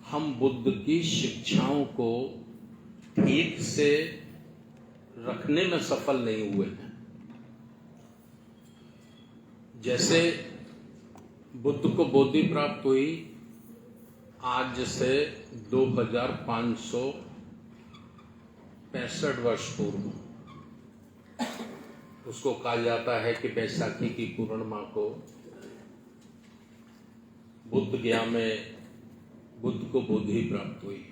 हम बुद्ध की शिक्षाओं को ठीक से रखने में सफल नहीं हुए हैं। जैसे बुद्ध को बोधि प्राप्त हुई आज से 2565 वर्ष पूर्व। उसको कहा जाता है कि बैसाखी की पूर्णिमा को बुद्ध गया में बुद्ध को बोधि प्राप्त हुई।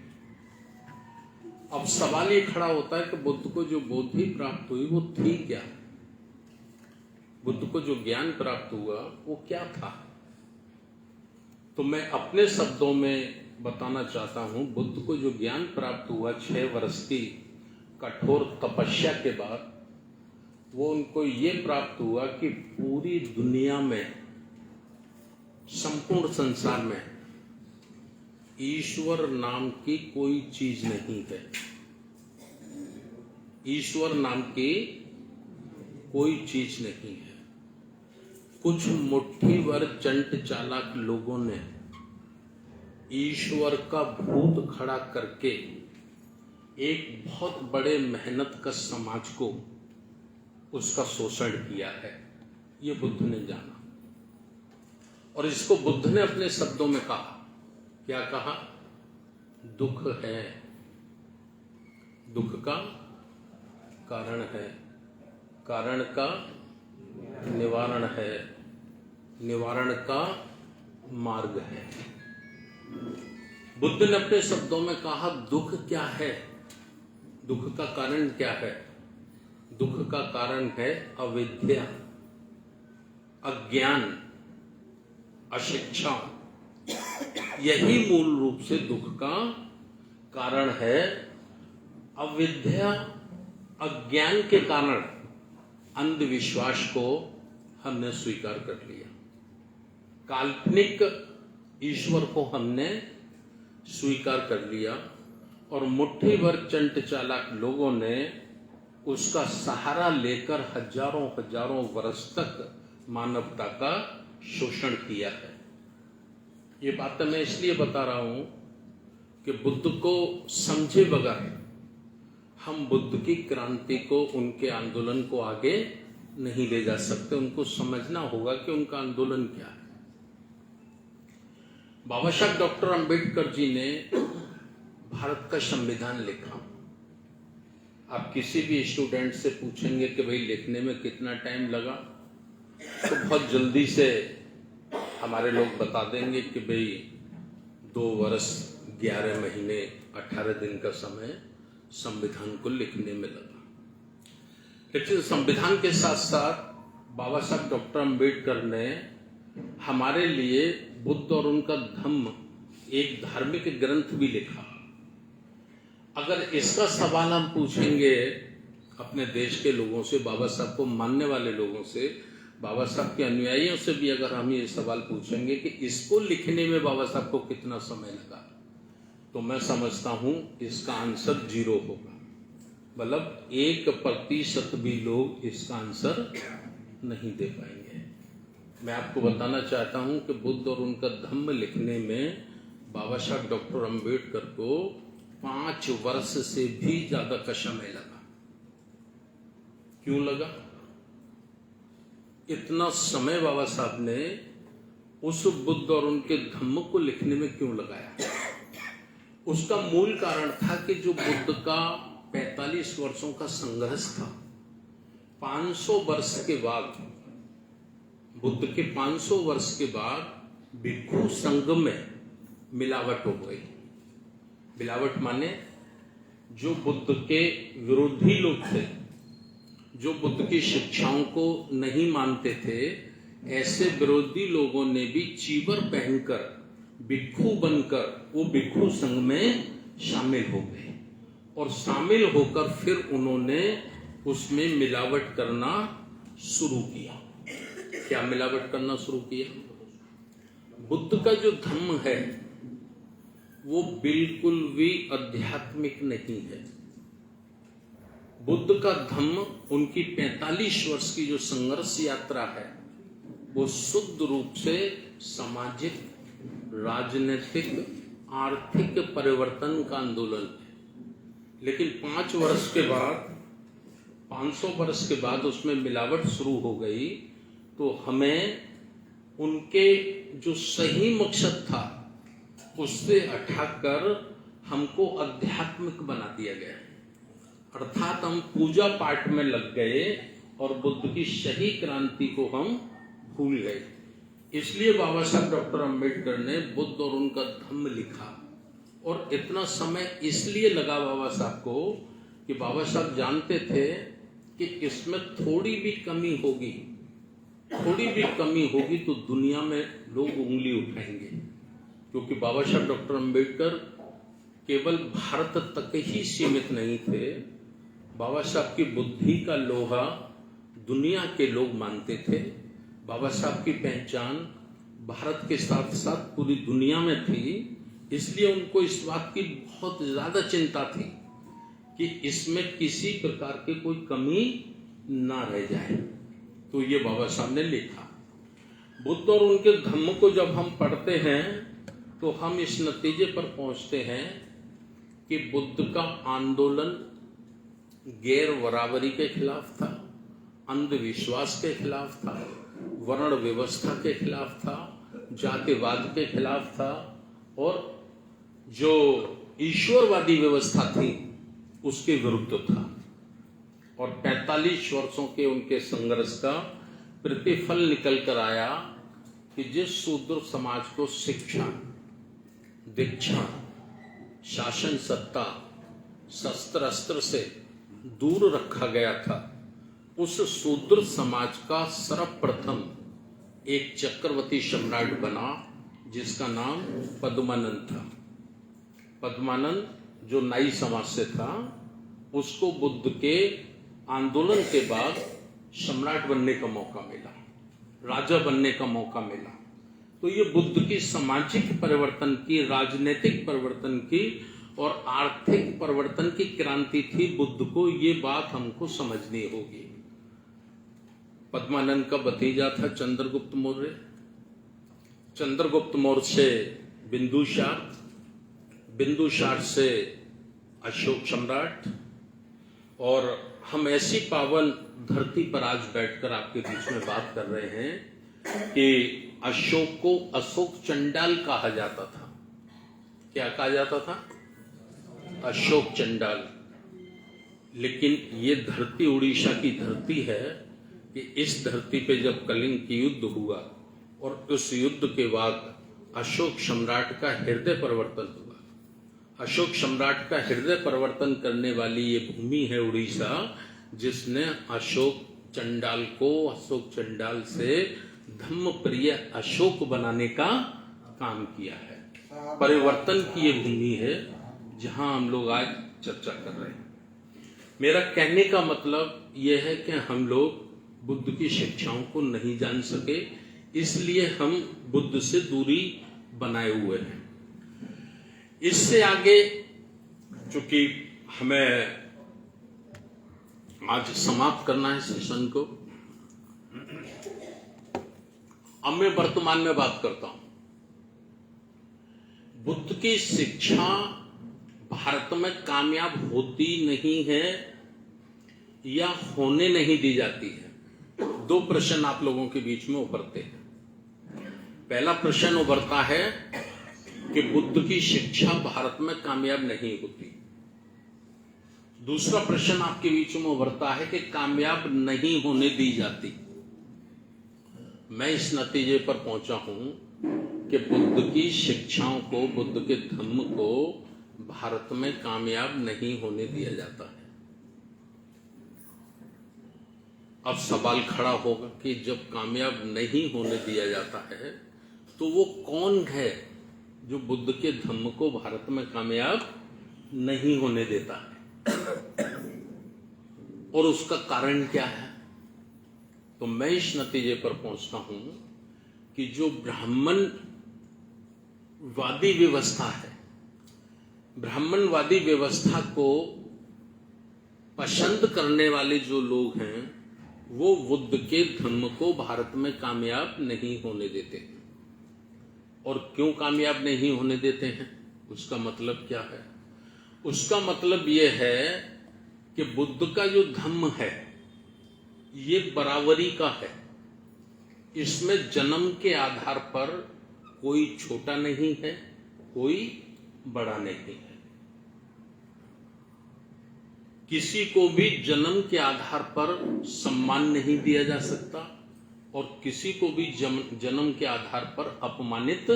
अब सवाल ये खड़ा होता है कि बुद्ध को जो बोधि प्राप्त हुई वो थी क्या? बुद्ध को जो ज्ञान प्राप्त हुआ वो क्या था? तो मैं अपने शब्दों में बताना चाहता हूं, बुद्ध को जो ज्ञान प्राप्त हुआ 6 वर्ष की कठोर तपस्या के बाद, वो उनको ये प्राप्त हुआ कि पूरी दुनिया में, संपूर्ण संसार में ईश्वर नाम की कोई चीज नहीं है। ईश्वर नाम की कोई चीज नहीं है। कुछ मुट्ठी भर चंट चालाक लोगों ने ईश्वर का भूत खड़ा करके एक बहुत बड़े मेहनत का समाज को उसका शोषण किया है। ये बुद्ध ने जाना और इसको बुद्ध ने अपने शब्दों में कहा। क्या कहा? दुख है, दुख का कारण है, कारण का निवारण है, निवारण का मार्ग है। बुद्ध ने अपने शब्दों में कहा दुख क्या है, दुख का कारण क्या है? दुख का कारण है अविद्या, अज्ञान, अशिक्षा। यही मूल रूप से दुख का कारण है। अविद्या, अज्ञान के कारण अंधविश्वास को हमने स्वीकार कर लिया, काल्पनिक ईश्वर को हमने स्वीकार कर लिया और मुट्ठी भर चंट चालाक लोगों ने उसका सहारा लेकर हजारों हजारों वर्ष तक मानवता का शोषण किया है। ये बातें मैं इसलिए बता रहा हूं कि बुद्ध को समझे बगैर हम बुद्ध की क्रांति को, उनके आंदोलन को आगे नहीं ले जा सकते। उनको समझना होगा कि उनका आंदोलन क्या है। बाबा साहब डॉक्टर अंबेडकर जी ने भारत का संविधान लिखा। आप किसी भी स्टूडेंट से पूछेंगे कि भाई लिखने में कितना टाइम लगा, तो बहुत जल्दी से हमारे लोग बता देंगे कि भाई 2 वर्ष 11 महीने 18 दिन का समय संविधान को लिखने में लगा। लेकिन संविधान के साथ साथ बाबा साहब डॉक्टर अंबेडकर ने हमारे लिए बुद्ध और उनका धम्म, एक धार्मिक ग्रंथ भी लिखा। अगर इसका सवाल हम पूछेंगे अपने देश के लोगों से, बाबा साहब को मानने वाले लोगों से, बाबा साहब के अनुयायियों से भी अगर हम ये सवाल पूछेंगे कि इसको लिखने में बाबा साहब को कितना समय लगा, तो मैं समझता हूं इसका आंसर 0 होगा। मतलब 1% भी लोग इसका आंसर नहीं दे पाएंगे। मैं आपको बताना चाहता हूं कि बुद्ध और उनका धम्म लिखने में बाबा साहब डॉक्टर अंबेडकर को 5 वर्ष से भी ज्यादा का समय लगा। क्यों लगा? इतना समय बाबा साहब ने उस बुद्ध और उनके धम्म को लिखने में क्यों लगाया? उसका मूल कारण था कि जो बुद्ध का 45 वर्षों का संघर्ष था, 500 वर्ष के बाद, बुद्ध के 500 वर्ष के बाद भिक्षु संघ में मिलावट हो गई। मिलावट माने जो बुद्ध के विरोधी लोग थे, जो बुद्ध की शिक्षाओं को नहीं मानते थे, ऐसे विरोधी लोगों ने भी चीवर पहनकर, भिक्षु बनकर वो भिक्षु संघ में शामिल हो गए और शामिल होकर फिर उन्होंने उसमें मिलावट करना शुरू किया। क्या मिलावट करना शुरू किया? बुद्ध का जो धम्म है वो बिल्कुल भी आध्यात्मिक नहीं है। बुद्ध का धम्म, उनकी 45 वर्ष की जो संघर्ष यात्रा है, वो शुद्ध रूप से सामाजिक, राजनीतिक, आर्थिक परिवर्तन का आंदोलन है, लेकिन 5 वर्ष के बाद, 500 वर्ष के बाद उसमें मिलावट शुरू हो गई, तो हमें उनके जो सही मकसद था उससे हटाकर हमको आध्यात्मिक बना दिया गया, अर्थात हम पूजा पाठ में लग गए और बुद्ध की सही क्रांति को हम भूल गए। इसलिए बाबा साहब डॉक्टर अंबेडकर ने बुद्ध और उनका धम्म लिखा, और इतना समय इसलिए लगा बाबा साहब को कि बाबा साहब जानते थे कि इसमें थोड़ी भी कमी होगी तो दुनिया में लोग उंगली उठाएंगे, क्योंकि बाबा साहब डॉक्टर अंबेडकर केवल भारत तक ही सीमित नहीं थे। बाबा साहब की बुद्धि का लोहा दुनिया के लोग मानते थे। बाबा साहब की पहचान भारत के साथ साथ पूरी दुनिया में थी, इसलिए उनको इस बात की बहुत ज्यादा चिंता थी कि इसमें किसी प्रकार की कोई कमी ना रह जाए। तो ये बाबा साहब ने लिखा। बुद्ध और उनके धम्म को जब हम पढ़ते हैं तो हम इस नतीजे पर पहुंचते हैं कि बुद्ध का आंदोलन गैर बराबरी के खिलाफ था, अंधविश्वास के खिलाफ था, वर्ण व्यवस्था के खिलाफ था, जातिवाद के खिलाफ था, और जो ईश्वरवादी व्यवस्था थी उसके विरुद्ध था। और 45 वर्षों के उनके संघर्ष का प्रतिफल निकल कर आया कि जिस शूद्र समाज को शिक्षा, दीक्षा, शासन सत्ता, शस्त्र अस्त्र से दूर रखा गया था, उस शूद्र समाज का सर्वप्रथम एक चक्रवर्ती सम्राट बना जिसका नाम पद्मानंद था। पद्मानंद जो नाई समाज से था, उसको बुद्ध के आंदोलन के बाद सम्राट बनने का मौका मिला, राजा बनने का मौका मिला। तो ये बुद्ध की सामाजिक परिवर्तन की, राजनीतिक परिवर्तन की और आर्थिक परिवर्तन की क्रांति थी। बुद्ध को ये बात हमको समझनी होगी। पद्मानंद का भतीजा था चंद्रगुप्त मौर्य, चंद्रगुप्त मौर्य से बिंदुसार, बिंदुसार से अशोक सम्राट, और हम ऐसी पावन धरती पर आज बैठकर आपके बीच में बात कर रहे हैं कि अशोक को अशोक चंडाल कहा जाता था। क्या कहा जाता था? अशोक चंडाल। लेकिन ये धरती उड़ीसा की धरती है कि इस धरती पे जब कलिंग की युद्ध हुआ और उस युद्ध के बाद अशोक सम्राट का हृदय परिवर्तन हुआ। अशोक सम्राट का हृदय परिवर्तन करने वाली ये भूमि है उड़ीसा, जिसने अशोक चंडाल को, अशोक चंडाल से धम्म प्रिय अशोक बनाने का काम किया है। परिवर्तन की ये भूमि है जहां हम लोग आज चर्चा कर रहे हैं। मेरा कहने का मतलब यह है कि हम लोग बुद्ध की शिक्षाओं को नहीं जान सके, इसलिए हम बुद्ध से दूरी बनाए हुए हैं। इससे आगे चूंकि हमें आज समाप्त करना है सेशन को, अब मैं वर्तमान में बात करता हूं। बुद्ध की शिक्षा भारत में कामयाब होती नहीं है या होने नहीं दी जाती है। 2 प्रश्न आप लोगों के बीच में उभरते हैं। पहला प्रश्न उभरता है कि बुद्ध की शिक्षा भारत में कामयाब नहीं होती। दूसरा प्रश्न आपके बीच में उभरता है कि कामयाब नहीं होने दी जाती। मैं इस नतीजे पर पहुंचा हूं कि बुद्ध की शिक्षाओं को, बुद्ध के धम्म को भारत में कामयाब नहीं होने दिया जाता है। अब सवाल खड़ा होगा कि जब कामयाब नहीं होने दिया जाता है तो वो कौन है जो बुद्ध के धम्म को भारत में कामयाब नहीं होने देता है, और उसका कारण क्या है? तो मैं इस नतीजे पर पहुंचता हूं कि जो ब्राह्मणवादी व्यवस्था है, ब्राह्मणवादी व्यवस्था को पसंद करने वाले जो लोग हैं, वो बुद्ध के धम्म को भारत में कामयाब नहीं होने देते हैं। और क्यों कामयाब नहीं होने देते हैं? उसका मतलब क्या है? उसका मतलब यह है कि बुद्ध का जो धम्म है ये बराबरी का है। इसमें जन्म के आधार पर कोई छोटा नहीं है, कोई बड़ा नहीं है। किसी को भी जन्म के आधार पर सम्मान नहीं दिया जा सकता और किसी को भी जन्म के आधार पर अपमानित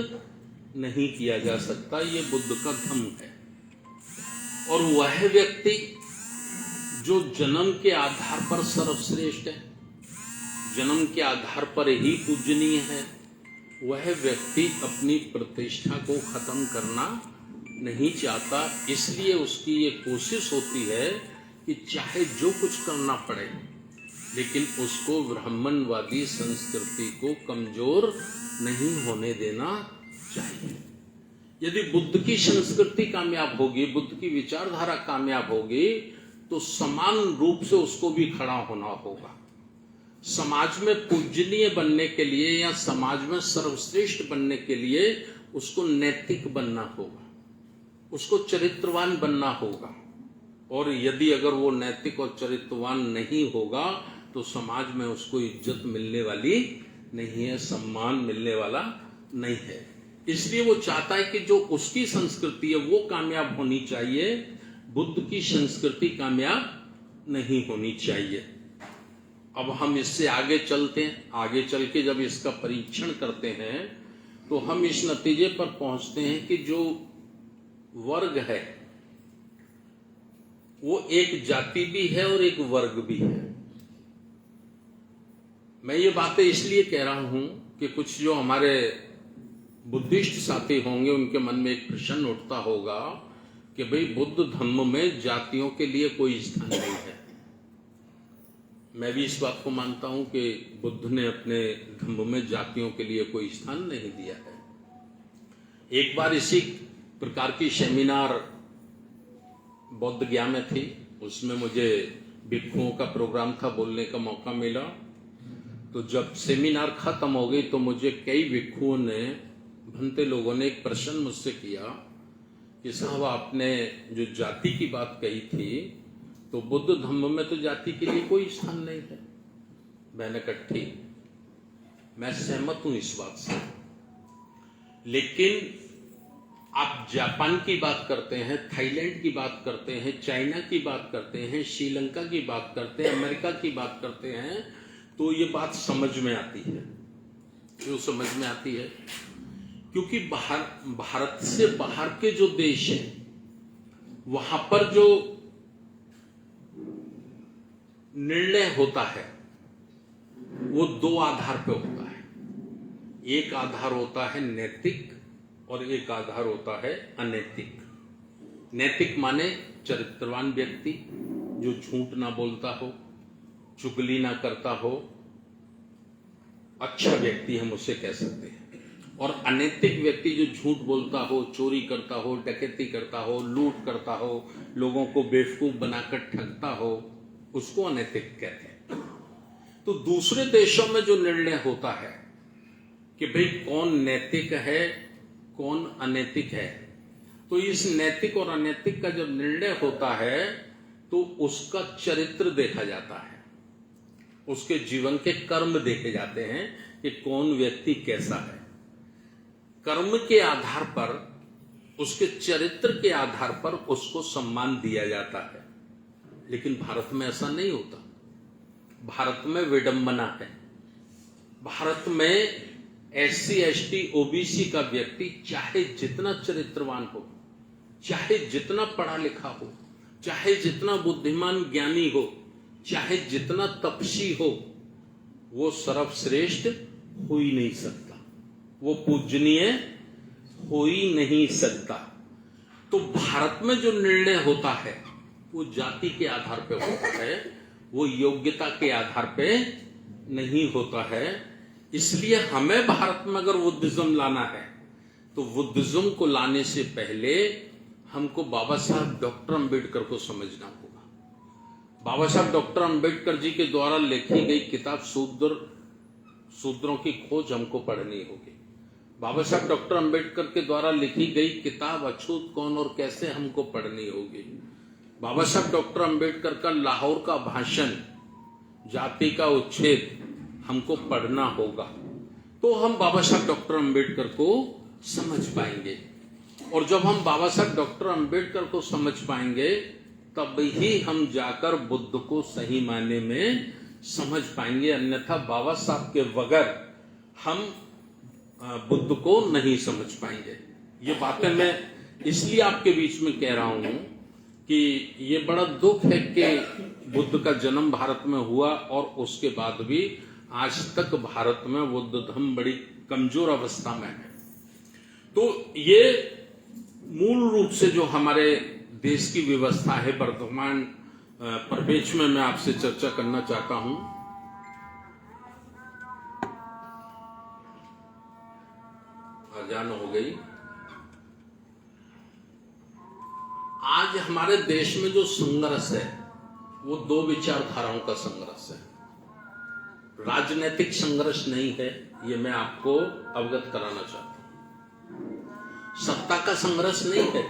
नहीं किया जा सकता। ये बुद्ध का धम्म है। और वह व्यक्ति जो जन्म के आधार पर सर्वश्रेष्ठ है, जन्म के आधार पर ही पूजनीय है, वह व्यक्ति अपनी प्रतिष्ठा को खत्म करना नहीं चाहता। इसलिए उसकी ये कोशिश होती है कि चाहे जो कुछ करना पड़े, लेकिन उसको ब्राह्मणवादी संस्कृति को कमजोर नहीं होने देना चाहिए। यदि बुद्ध की संस्कृति कामयाब होगी, बुद्ध की विचारधारा कामयाब होगी, तो समान रूप से उसको भी खड़ा होना होगा। समाज में पूजनीय बनने के लिए या समाज में सर्वश्रेष्ठ बनने के लिए उसको नैतिक बनना होगा, उसको चरित्रवान बनना होगा। और यदि अगर वो नैतिक और चरित्रवान नहीं होगा तो समाज में उसको इज्जत मिलने वाली नहीं है, सम्मान मिलने वाला नहीं है। इसलिए वो चाहता है कि जो उसकी संस्कृति है वो कामयाब होनी चाहिए, बुद्ध की संस्कृति कामयाब नहीं होनी चाहिए। अब हम इससे आगे चलते हैं। आगे चल के जब इसका परीक्षण करते हैं तो हम इस नतीजे पर पहुंचते हैं कि जो वर्ग है वो एक जाति भी है और एक वर्ग भी है। मैं ये बातें इसलिए कह रहा हूं कि कुछ जो हमारे बुद्धिस्ट साथी होंगे उनके मन में एक प्रश्न उठता होगा कि भाई बुद्ध धम्म में जातियों के लिए कोई स्थान नहीं है। मैं भी इस बात को मानता हूं कि बुद्ध ने अपने धम्म में जातियों के लिए कोई स्थान नहीं दिया है। एक बार इसी प्रकार की सेमिनार बौद्ध गया में थी, उसमें मुझे भिक्षुओं का प्रोग्राम था, बोलने का मौका मिला। तो जब सेमिनार खत्म हो गई तो मुझे कई भिक्षुओं ने, भंते लोगों ने एक प्रश्न मुझसे किया कि साहब आपने जो जाति की बात कही थी तो बुद्ध धम्म में तो जाति के लिए कोई स्थान नहीं है। मैंने कहा ठीक, मैं सहमत हूं इस बात से, लेकिन आप जापान की बात करते हैं, थाईलैंड की बात करते हैं, चाइना की बात करते हैं, श्रीलंका की बात करते हैं, अमेरिका की बात करते हैं, तो ये बात समझ में आती है। क्यों समझ में आती है? क्योंकि भारत से बाहर के जो देश हैं वहां पर जो निर्णय होता है वो दो आधार पे होता है। एक आधार होता है नैतिक और एक आधार होता है अनैतिक। नैतिक माने चरित्रवान व्यक्ति जो झूठ ना बोलता हो, चुगली ना करता हो, अच्छा व्यक्ति हम उसे कह सकते हैं। और अनैतिक व्यक्ति जो झूठ बोलता हो, चोरी करता हो, डकैती करता हो, लूट करता हो, लोगों को बेवकूफ बनाकर ठगता हो, उसको अनैतिक कहते हैं। तो दूसरे देशों में जो निर्णय होता है कि भाई कौन नैतिक है, कौन अनैतिक है, तो इस नैतिक और अनैतिक का जब निर्णय होता है तो उसका चरित्र देखा जाता है, उसके जीवन के कर्म देखे जाते हैं कि कौन व्यक्ति कैसा है। कर्म के आधार पर, उसके चरित्र के आधार पर उसको सम्मान दिया जाता है। लेकिन भारत में ऐसा नहीं होता। भारत में विडंबना है। भारत में SC, ST, OBC का व्यक्ति चाहे जितना चरित्रवान हो, चाहे जितना पढ़ा लिखा हो, चाहे जितना बुद्धिमान ज्ञानी हो, चाहे जितना तपस्वी हो, वो सर्वश्रेष्ठ हो ही नहीं सकता, वो पूजनीय हो ही नहीं सकता। तो भारत में जो निर्णय होता है वो जाति के आधार पे होता है, वो योग्यता के आधार पे नहीं होता है। इसलिए हमें भारत में अगर बुद्धिज्म लाना है तो बुद्धिज्म को लाने से पहले हमको बाबा साहब डॉक्टर अंबेडकर को समझना होगा। बाबा साहब डॉक्टर अंबेडकर जी के द्वारा लिखी गई किताब शूद्रों की खोज हमको पढ़नी होगी। बाबा साहब डॉक्टर अंबेडकर के द्वारा लिखी गई किताब अछूत कौन और कैसे हमको पढ़नी होगी। बाबा साहब डॉक्टर अंबेडकर का लाहौर का भाषण जाति का उच्छेद हमको पढ़ना होगा, तो हम बाबा साहब डॉक्टर अंबेडकर को समझ पाएंगे। और जब हम बाबा साहब डॉक्टर अंबेडकर को समझ पाएंगे तब ही हम जाकर बुद्ध को सही मायने में समझ पाएंगे, अन्यथा बाबा साहब के बगैर हम बुद्ध को नहीं समझ पाएंगे। ये बातें मैं इसलिए आपके बीच में कह रहा हूं कि ये बड़ा दुख है कि बुद्ध का जन्म भारत में हुआ और उसके बाद भी आज तक भारत में बुद्ध धर्म बड़ी कमजोर अवस्था में है। तो ये मूल रूप से जो हमारे देश की व्यवस्था है वर्तमान परिवेश में मैं आपसे चर्चा करना चाहता हूं। अजान हो गई। आज हमारे देश में जो संघर्ष है वो दो विचारधाराओं का संघर्ष है, राजनीतिक संघर्ष नहीं है, ये मैं आपको अवगत कराना चाहता हूं। सत्ता का संघर्ष नहीं है,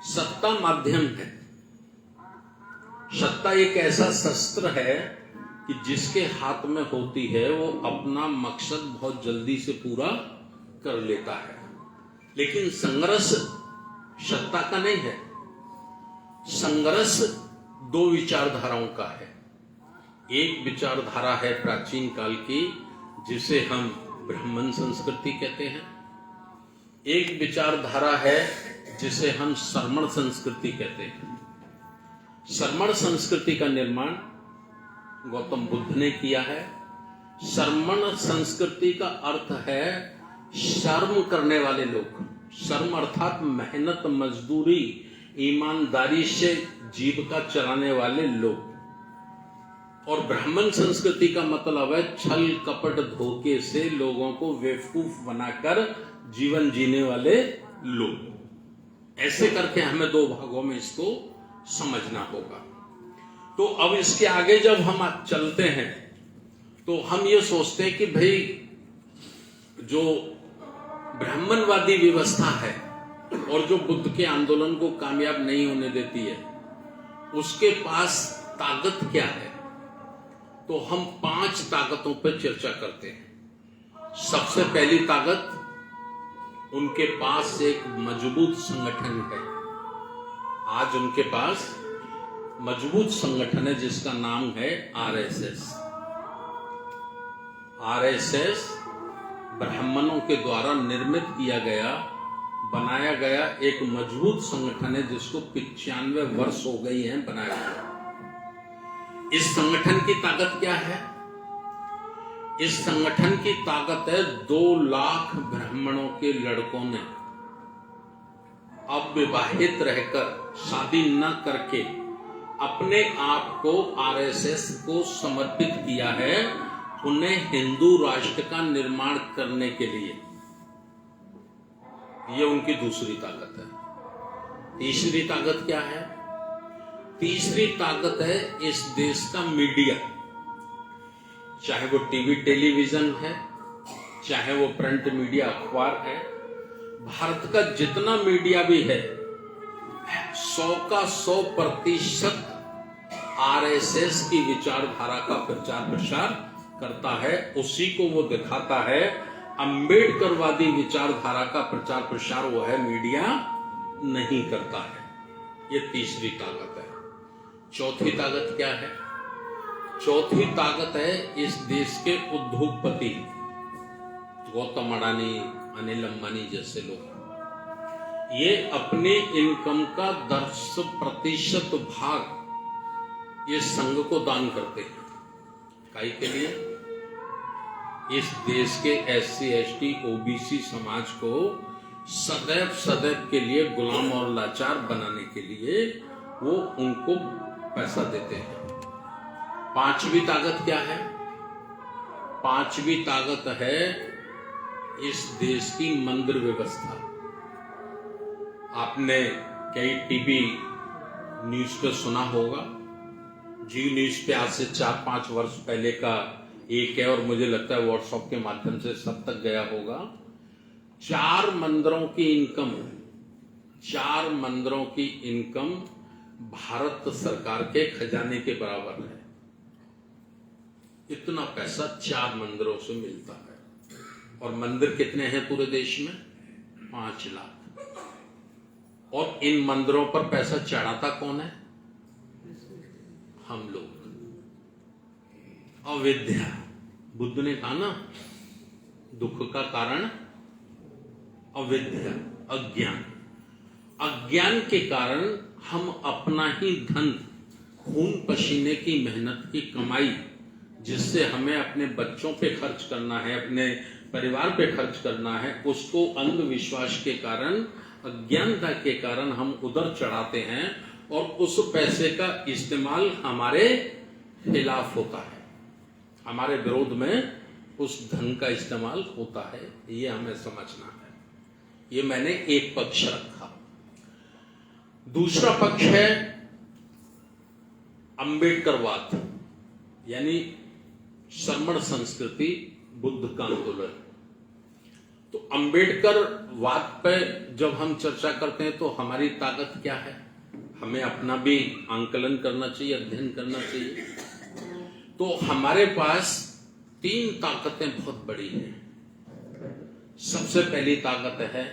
सत्ता माध्यम है। सत्ता एक ऐसा शस्त्र है कि जिसके हाथ में होती है वो अपना मकसद बहुत जल्दी से पूरा कर लेता है, लेकिन संघर्ष सत्ता का नहीं है। संघर्ष दो विचारधाराओं का है। एक विचारधारा है प्राचीन काल की जिसे हम ब्राह्मण संस्कृति कहते हैं, एक विचारधारा है जिसे हम श्रमण संस्कृति कहते हैं। श्रमण संस्कृति का निर्माण गौतम बुद्ध ने किया है। श्रमण संस्कृति का अर्थ है श्रम करने वाले लोग। श्रम अर्थात मेहनत, मजदूरी, ईमानदारी से जीविका चलाने वाले लोग। और ब्राह्मण संस्कृति का मतलब है छल कपट धोखे से लोगों को बेवकूफ बनाकर जीवन जीने वाले लोग। ऐसे करके हमें दो भागों में इसको समझना होगा। तो अब इसके आगे जब हम चलते हैं तो हम ये सोचते हैं कि भाई जो ब्राह्मणवादी व्यवस्था है और जो बुद्ध के आंदोलन को कामयाब नहीं होने देती है उसके पास ताकत क्या है। तो हम 5 ताकतों पर चर्चा करते हैं। सबसे पहली ताकत, उनके पास एक मजबूत संगठन है। आज उनके पास मजबूत संगठन है जिसका नाम है आरएसएस। आरएसएस ब्राह्मणों के द्वारा निर्मित किया गया, बनाया गया एक मजबूत संगठन है जिसको 95 वर्ष हो गई हैं बनाया गया। इस संगठन की ताकत क्या है? इस संगठन की ताकत है 2 लाख ब्राह्मणों के लड़कों ने अविवाहित रहकर, शादी न करके अपने आप को आरएसएस को समर्पित किया है, उन्हें हिंदू राष्ट्र का निर्माण करने के लिए। ये उनकी दूसरी ताकत है। तीसरी ताकत क्या है? तीसरी ताकत है इस देश का मीडिया, चाहे वो टीवी टेलीविजन है, चाहे वो प्रिंट मीडिया अखबार है। भारत का जितना मीडिया भी है 100 का 100% आरएसएस की विचारधारा का प्रचार प्रसार करता है, उसी को वो दिखाता है। अंबेडकरवादी विचारधारा का प्रचार प्रसार वो है मीडिया नहीं करता है। ये तीसरी ताकत है। चौथी ताकत क्या है? चौथी ताकत है इस देश के उद्योगपति गौतम अडानी, अनिल अंबानी जैसे लोग। ये अपने इनकम का 10% भाग ये संघ को दान करते हैं। काहे के लिए? इस देश के SC ST OBC समाज को सदैव सदैव के लिए गुलाम और लाचार बनाने के लिए वो उनको पैसा देते हैं। पांचवी ताकत क्या है? पांचवी ताकत है इस देश की मंदिर व्यवस्था। आपने कई टीवी न्यूज पे सुना होगा। जी न्यूज पे आज से 4-5 वर्ष पहले का एक है और मुझे लगता है व्हाट्सएप के माध्यम से सब तक गया होगा। 4 मंदिरों की इनकम भारत सरकार के खजाने के बराबर है। इतना पैसा 4 मंदिरों से मिलता है। और मंदिर कितने हैं पूरे देश में? 5 लाख। और इन मंदिरों पर पैसा चढ़ाता कौन है? हम लोग। अविद्या, बुद्ध ने कहा ना, दुख का कारण अविद्या, अज्ञान। अज्ञान के कारण हम अपना ही धन, खून पसीने की मेहनत की कमाई, जिससे हमें अपने बच्चों पे खर्च करना है, अपने परिवार पे खर्च करना है, उसको अंधविश्वास के कारण, अज्ञानता के कारण हम उधर चढ़ाते हैं और उस पैसे का इस्तेमाल हमारे खिलाफ होता है, हमारे विरोध में उस धन का इस्तेमाल होता है। ये हमें समझना है। ये मैंने एक पक्ष रखा। दूसरा पक्ष है अंबेडकरवाद, यानी श्रमण संस्कृति, बुद्ध का आंदोलन। तो अंबेडकरवाद पे जब हम चर्चा करते हैं तो हमारी ताकत क्या है? हमें अपना भी आंकलन करना चाहिए, अध्ययन करना चाहिए। तो हमारे पास 3 ताकतें बहुत बड़ी हैं। सबसे पहली ताकत है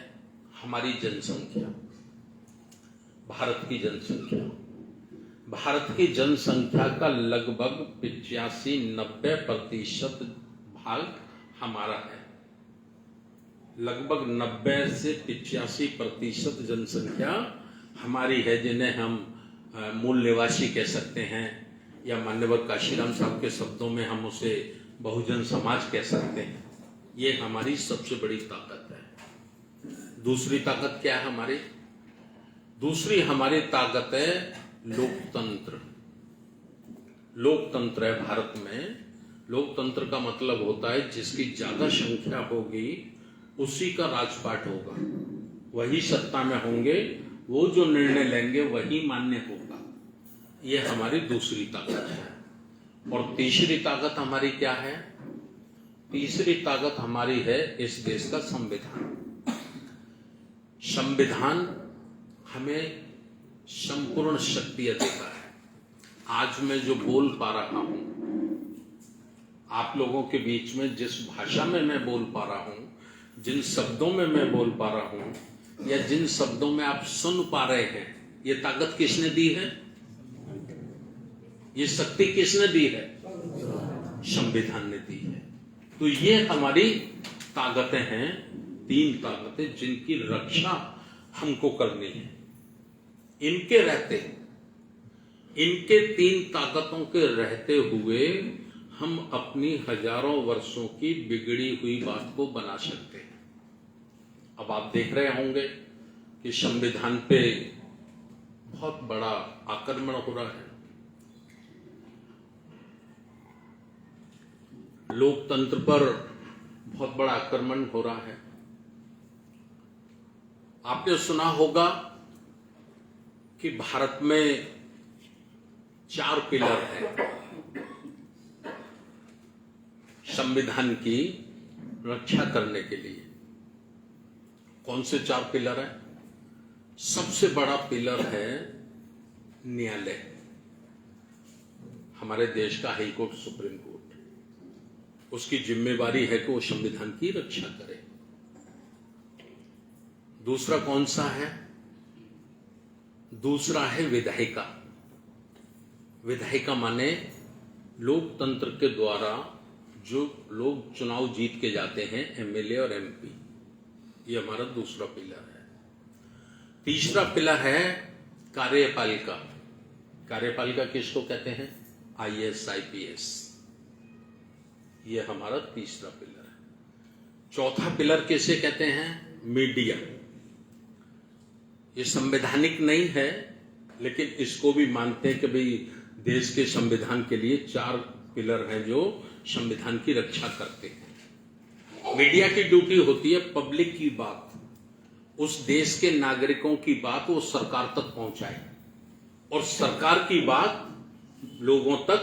हमारी जनसंख्या, भारत की जनसंख्या। भारत की जनसंख्या का लगभग 85-90% भाग हमारा है। लगभग 90 से 85% जनसंख्या हमारी है, जिन्हें हम मूल निवासी कह सकते हैं, या मान्यवर काशीराम साहब के शब्दों में हम उसे बहुजन समाज कह सकते हैं। ये हमारी सबसे बड़ी ताकत है। दूसरी ताकत क्या है हमारी? दूसरी हमारी ताकत है लोकतंत्र। लोकतंत्र है भारत में। लोकतंत्र का मतलब होता है जिसकी ज्यादा संख्या होगी उसी का राजपाट होगा, वही सत्ता में होंगे, वो जो निर्णय लेंगे वही मान्य होगा। ये हमारी दूसरी ताकत है। और तीसरी ताकत हमारी क्या है? तीसरी ताकत हमारी है इस देश का संविधान। संविधान हमें संपूर्ण शक्तियां देता है। आज मैं जो बोल पा रहा हूं, आप लोगों के बीच में जिस भाषा में मैं बोल पा रहा हूं, जिन शब्दों में मैं बोल पा रहा हूं, या जिन शब्दों में आप सुन पा रहे हैं, ये ताकत किसने दी है? ये शक्ति किसने दी है? संविधान ने दी है। तो ये हमारी ताकतें हैं, 3 ताकतें जिनकी रक्षा हमको करनी है। इनके रहते, इनके 3 ताकतों के रहते हुए हम अपनी हजारों वर्षों की बिगड़ी हुई बात को बना सकते हैं। अब आप देख रहे होंगे कि संविधान पे बहुत बड़ा आक्रमण हो रहा है, लोकतंत्र पर बहुत बड़ा आक्रमण हो रहा है। आपने सुना होगा कि भारत में 4 पिलर हैं संविधान की रक्षा करने के लिए। कौन से 4 पिलर हैं? सबसे बड़ा पिलर है न्यायालय, हमारे देश का हाई कोर्ट, सुप्रीम कोर्ट। उसकी जिम्मेवारी है कि वो संविधान की रक्षा करे। दूसरा कौन सा है? दूसरा है विधायिका। विधायिका माने लोकतंत्र के द्वारा जो लोग चुनाव जीत के जाते हैं, एमएलए और एमपी। ये हमारा दूसरा पिलर है। तीसरा पिलर है कार्यपालिका। कार्यपालिका किसको कहते हैं? IAS, IPS. ये हमारा तीसरा पिलर है। चौथा पिलर किसे कहते हैं? मीडिया। ये संवैधानिक नहीं है, लेकिन इसको भी मानते हैं कि भाई देश के संविधान के लिए 4 पिलर हैं जो संविधान की रक्षा करते हैं। मीडिया की ड्यूटी होती है पब्लिक की बात, उस देश के नागरिकों की बात वो सरकार तक पहुंचाए, और सरकार की बात लोगों तक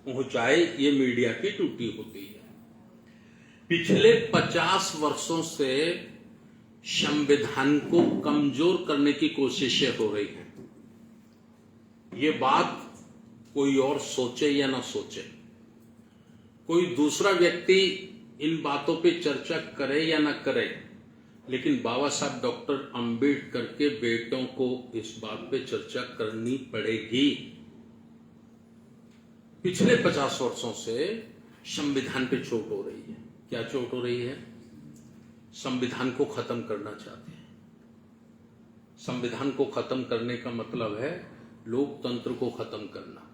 पहुंचाए, ये मीडिया की ड्यूटी होती है। पिछले 50 वर्षों से संविधान को कमजोर करने की कोशिशें हो रही हैं। ये बात कोई और सोचे या ना सोचे, कोई दूसरा व्यक्ति इन बातों पे चर्चा करे या ना करे, लेकिन बाबा साहब डॉक्टर अंबेडकर के बेटों को इस बात पे चर्चा करनी पड़ेगी। पिछले 50 वर्षों से संविधान पे चोट हो रही है। क्या चोट हो रही है? संविधान को खत्म करना चाहते हैं। संविधान को खत्म करने का मतलब है लोकतंत्र को खत्म करना,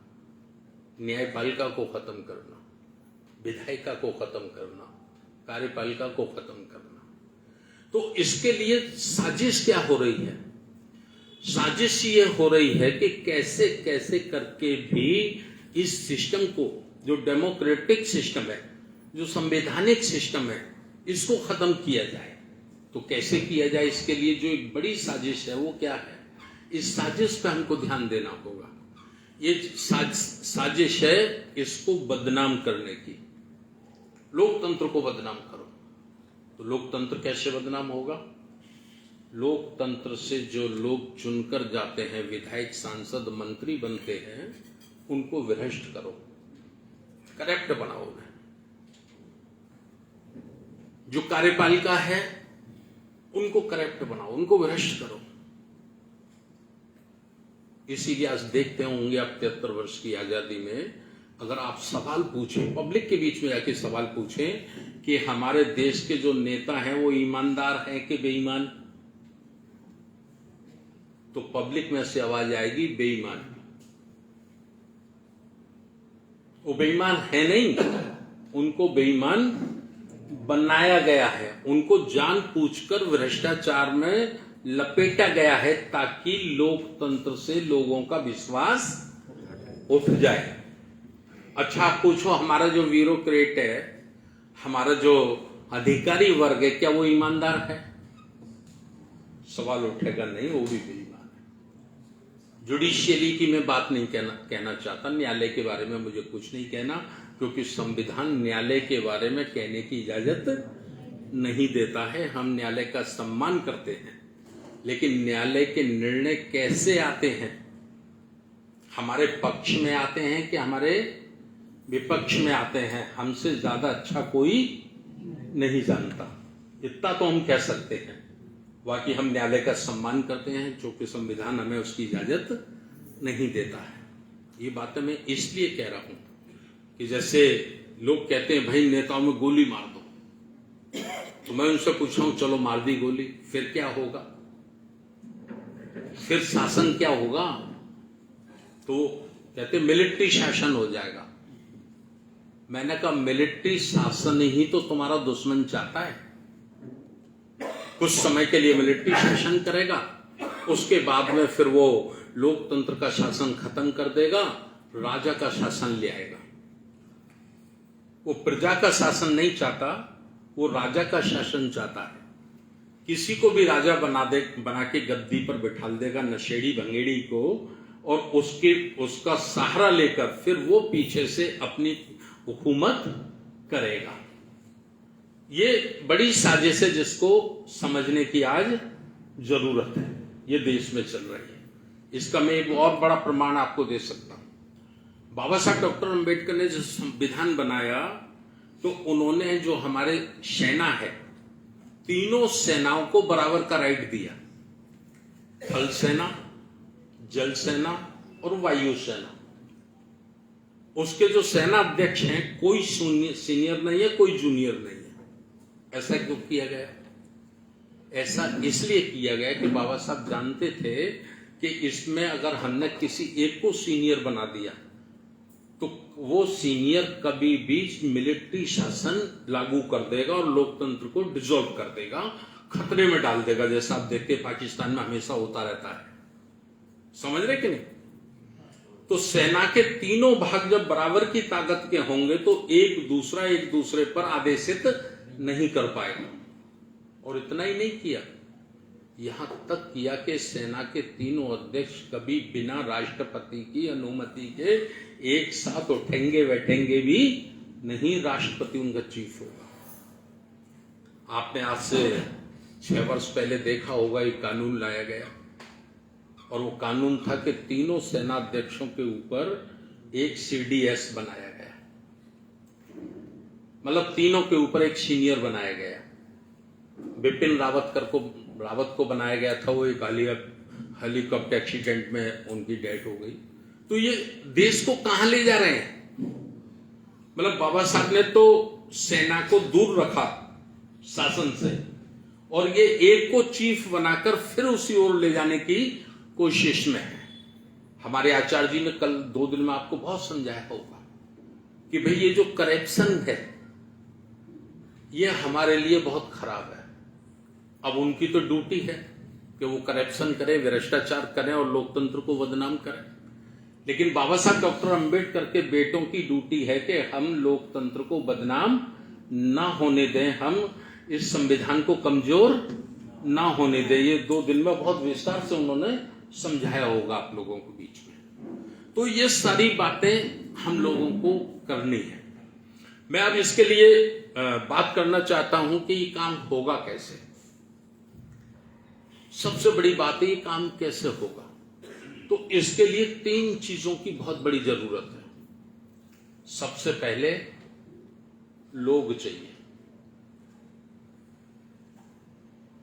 न्यायपालिका को खत्म करना, विधायिका को खत्म करना, कार्यपालिका को खत्म करना। तो इसके लिए साजिश क्या हो रही है? साजिश ये हो रही है कि कैसे कैसे करके भी इस सिस्टम को, जो डेमोक्रेटिक सिस्टम है, जो संवैधानिक सिस्टम है, इसको खत्म किया जाए। तो कैसे किया जाए, इसके लिए जो एक बड़ी साजिश है वो क्या है? इस साजिश पे हमको ध्यान देना होगा। ये साजिश है इसको बदनाम करने की। लोकतंत्र को बदनाम करो। तो लोकतंत्र कैसे बदनाम होगा? लोकतंत्र से जो लोग चुनकर जाते हैं, विधायक, सांसद, मंत्री बनते हैं, उनको भ्रष्ट करो, करेक्ट बनाओ उन्हें। जो कार्यपालिका है उनको करेक्ट बनाओ, उनको भ्रष्ट करो। इसीलिए आज देखते होंगे आप 73 वर्ष की आजादी में अगर आप सवाल पूछें, पब्लिक के बीच में जाके सवाल पूछें कि हमारे देश के जो नेता हैं वो ईमानदार हैं कि बेईमान, तो पब्लिक में से आवाज आएगी बेईमान। वो बेईमान है नहीं, उनको बेईमान बनाया गया है, उनको जानबूझकर भ्रष्टाचार में लपेटा गया है ताकि लोकतंत्र से लोगों का विश्वास उठ जाए। अच्छा, आप पूछो हमारा जो ब्यूरोक्रेट है, हमारा जो अधिकारी वर्ग है, क्या वो ईमानदार है? सवाल उठेगा नहीं, वो भी बेईमान है। जुडिशियरी की मैं बात नहीं कहना चाहता, न्यायालय के बारे में मुझे कुछ नहीं कहना, क्योंकि संविधान न्यायालय के बारे में कहने की इजाजत नहीं देता है। हम न्यायालय का सम्मान करते हैं, लेकिन न्यायालय के निर्णय कैसे आते हैं, हमारे पक्ष में आते हैं कि हमारे विपक्ष में आते हैं, हमसे ज्यादा अच्छा कोई नहीं जानता। इतना तो हम कह सकते हैं। बाकी हम न्यायालय का सम्मान करते हैं, जो कि संविधान हमें उसकी इजाजत नहीं देता है। ये बातें मैं इसलिए कह रहा हूं कि जैसे लोग कहते हैं भाई नेताओं में गोली मार दो, तो मैं उनसे पूछा हूं चलो मार दी गोली, फिर क्या होगा? फिर शासन क्या होगा? तो कहते मिलिट्री शासन हो जाएगा। मैंने कहा मिलिट्री शासन ही तो तुम्हारा दुश्मन चाहता है। कुछ समय के लिए मिलिट्री शासन करेगा, उसके बाद में फिर वो लोकतंत्र का शासन खत्म कर देगा, राजा का शासन ले आएगा। वो प्रजा का शासन नहीं चाहता, वो राजा का शासन चाहता है। किसी को भी राजा बना के गद्दी पर बिठा देगा, नशेड़ी भंगेड़ी को, और उसका सहारा लेकर फिर वो पीछे से अपनी हुकूमत करेगा। ये बड़ी साजिश है जिसको समझने की आज जरूरत है। ये देश में चल रही है। इसका मैं एक और बड़ा प्रमाण आपको दे सकता हूं। बाबा साहब डॉक्टर अंबेडकर ने जो संविधान बनाया, तो उन्होंने जो हमारे सेना है, तीनों सेनाओं को बराबर का राइट दिया। थल सेना, जल सेना और वायु सेना। उसके जो सेना अध्यक्ष हैं, कोई सीनियर नहीं है, कोई जूनियर नहीं है। ऐसा क्यों किया गया? ऐसा इसलिए किया गया कि बाबा साहब जानते थे कि इसमें अगर हमने किसी एक को सीनियर बना दिया तो वो सीनियर कभी भी मिलिट्री शासन लागू कर देगा और लोकतंत्र को डिसॉल्व कर देगा, खतरे में डाल देगा, जैसा आप देखते हैं पाकिस्तान में हमेशा होता रहता है। समझ रहे कि नहीं? तो सेना के तीनों भाग जब बराबर की ताकत के होंगे तो एक दूसरे पर आदेशित नहीं कर पाएगा। और इतना ही नहीं किया, यहां तक किया कि सेना के तीनों अध्यक्ष कभी बिना राष्ट्रपति की अनुमति के एक साथ उठेंगे बैठेंगे भी नहीं, राष्ट्रपति उनका चीफ होगा। आपने आज से 6 वर्ष पहले देखा होगा, एक कानून लाया गया और वो कानून था कि तीनों सेनाध्यक्षों के ऊपर एक CDS बनाया गया, मतलब तीनों के ऊपर एक सीनियर बनाया गया। बिपिन रावत को बनाया गया था, वो एक हेलीकॉप्टर एक्सीडेंट में उनकी डेथ हो गई। तो ये देश को कहां ले जा रहे हैं? मतलब बाबा साहब ने तो सेना को दूर रखा शासन से, और ये एक को चीफ बनाकर फिर उसी ओर ले जाने की कोशिश में है। हमारे आचार्य जी ने कल 2 दिन में आपको बहुत समझाया होगा कि भाई ये जो करप्शन है ये हमारे लिए बहुत खराब है। अब उनकी तो ड्यूटी है कि वो करप्शन करें, भ्रष्टाचार करें और लोकतंत्र को बदनाम करें, लेकिन बाबा साहब डॉक्टर अंबेडकर के बेटों की ड्यूटी है कि हम लोकतंत्र को बदनाम ना होने दें, हम इस संविधान को कमजोर ना होने दें। ये 2 दिन में बहुत विस्तार से उन्होंने समझाया होगा आप लोगों के बीच में। तो ये सारी बातें हम लोगों को करनी है। मैं अब इसके लिए बात करना चाहता हूं कि ये काम होगा कैसे। सबसे बड़ी बात है ये काम कैसे होगा। तो इसके लिए 3 चीजों की बहुत बड़ी जरूरत है। सबसे पहले लोग चाहिए।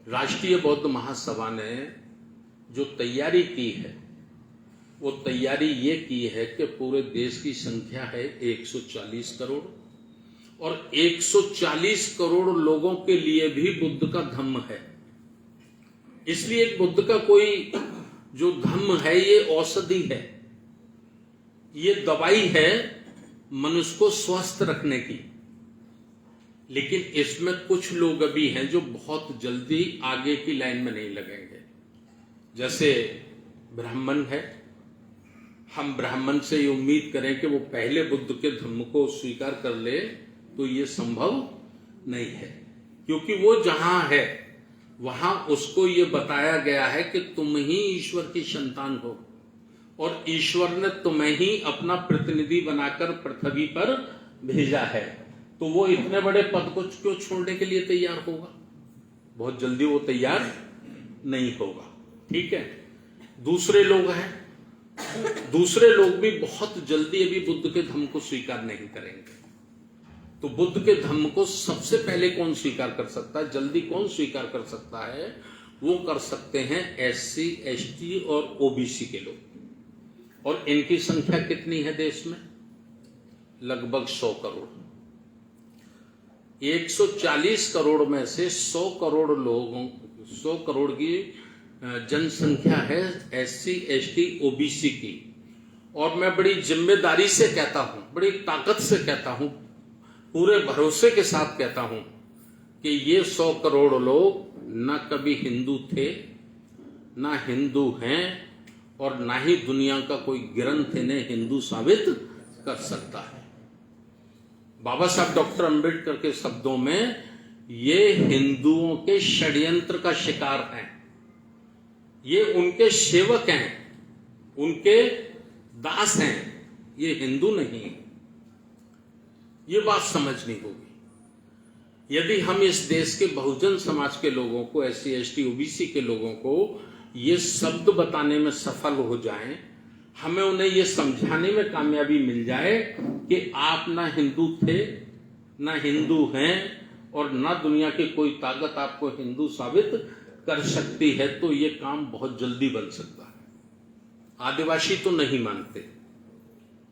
राष्ट्रीय बौद्ध महासभा ने जो तैयारी की है वो तैयारी ये की है कि पूरे देश की संख्या है 140 करोड़, और 140 करोड़ लोगों के लिए भी बुद्ध का धम्म है। इसलिए बुद्ध का कोई जो धम्म है ये औषधि है, ये दवाई है मनुष्य को स्वस्थ रखने की। लेकिन इसमें कुछ लोग अभी हैं जो बहुत जल्दी आगे की लाइन में नहीं लगेंगे। जैसे ब्राह्मण है, हम ब्राह्मण से ये उम्मीद करें कि वो पहले बुद्ध के धम्म को स्वीकार कर ले, तो ये संभव नहीं है, क्योंकि वो जहां है वहां उसको ये बताया गया है कि तुम ही ईश्वर की संतान हो और ईश्वर ने तुम्हें ही अपना प्रतिनिधि बनाकर पृथ्वी पर भेजा है। तो वो इतने बड़े पद को क्यों छोड़ने के लिए तैयार होगा? बहुत जल्दी वो तैयार नहीं होगा। ठीक है। दूसरे लोग हैं, दूसरे लोग भी बहुत जल्दी अभी बुद्ध के धम्म को स्वीकार नहीं करेंगे। तो बुद्ध के धम्म को सबसे पहले कौन स्वीकार कर सकता है, जल्दी कौन स्वीकार कर सकता है? वो कर सकते हैं SC, ST और OBC के लोग। और इनकी संख्या कितनी है देश में? लगभग 100 करोड़। 140 करोड़ में से 100 करोड़ लोगों, 100 करोड़ की जनसंख्या है SC, ST, OBC की। और मैं बड़ी जिम्मेदारी से कहता हूं, बड़ी ताकत से कहता हूं, पूरे भरोसे के साथ कहता हूं कि ये 100 करोड़ लोग न कभी हिंदू थे, ना हिंदू हैं, और ना ही दुनिया का कोई ग्रंथ इन्हें हिंदू साबित कर सकता है। बाबा साहब डॉक्टर अंबेडकर के शब्दों में ये हिंदुओं के षड्यंत्र का शिकार हैं, ये उनके सेवक हैं, उनके दास हैं, ये हिंदू नहीं है। ये बात समझनी होगी। यदि हम इस देश के बहुजन समाज के लोगों को, SC, ST, OBC के लोगों को ये शब्द बताने में सफल हो जाएं, हमें उन्हें ये समझाने में कामयाबी मिल जाए कि आप ना हिंदू थे, ना हिंदू हैं, और ना दुनिया की कोई ताकत आपको हिंदू साबित कर सकती है, तो ये काम बहुत जल्दी बन सकता है। आदिवासी तो नहीं मानते,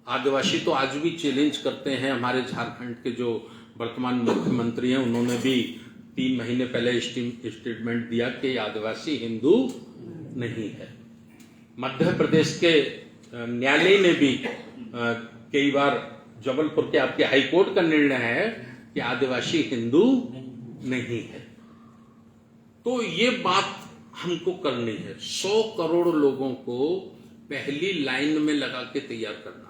आदिवासी तो आज भी चैलेंज करते हैं। हमारे झारखंड के जो वर्तमान मुख्यमंत्री हैं उन्होंने भी 3 महीने पहले स्टेटमेंट दिया कि आदिवासी हिंदू नहीं है। मध्य प्रदेश के न्यायालय ने भी कई बार, जबलपुर के आपके हाईकोर्ट का निर्णय है कि आदिवासी हिंदू नहीं है। तो ये बात हमको करनी है। 100 करोड़ लोगों को पहली लाइन में लगा के तैयार करना है।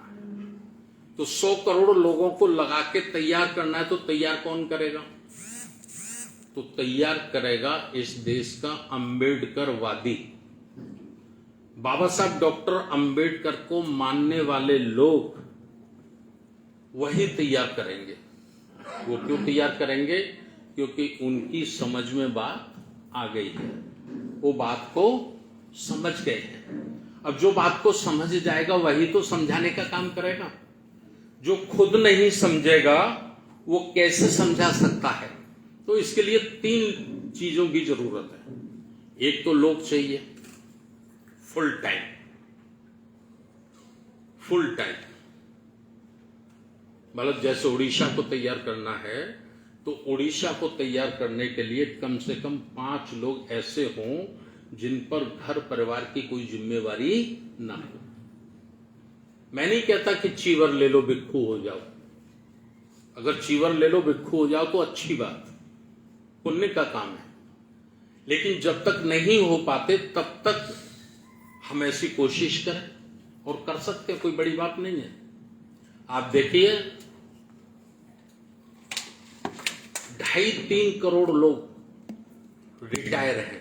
तो 100 करोड़ लोगों को लगा के तैयार करना है, तो तैयार कौन करेगा? तो तैयार करेगा इस देश का अम्बेडकरवादी। बाबा साहब डॉक्टर अम्बेडकर को मानने वाले लोग वही तैयार करेंगे। वो क्यों तैयार करेंगे? क्योंकि उनकी समझ में बात आ गई है, वो बात को समझ गए हैं। अब जो बात को समझ जाएगा वही तो समझाने का काम करेगा। जो खुद नहीं समझेगा वो कैसे समझा सकता है? तो इसके लिए 3 चीजों की जरूरत है। एक तो लोग चाहिए, फुल टाइम। मतलब जैसे उड़ीसा को तैयार करना है तो उड़ीसा को तैयार करने के लिए कम से कम 5 लोग ऐसे हों जिन पर घर परिवार की कोई जिम्मेवारी ना हो। मैं नहीं कहता कि चीवर ले लो भिक्खू हो जाओ। अगर चीवर ले लो भिक्खू हो जाओ तो अच्छी बात, पुण्य का काम है। लेकिन जब तक नहीं हो पाते तब तक हम ऐसी कोशिश करें, और कर सकते, कोई बड़ी बात नहीं है। आप देखिए 2.5-3 करोड़ लोग रिटायर हैं।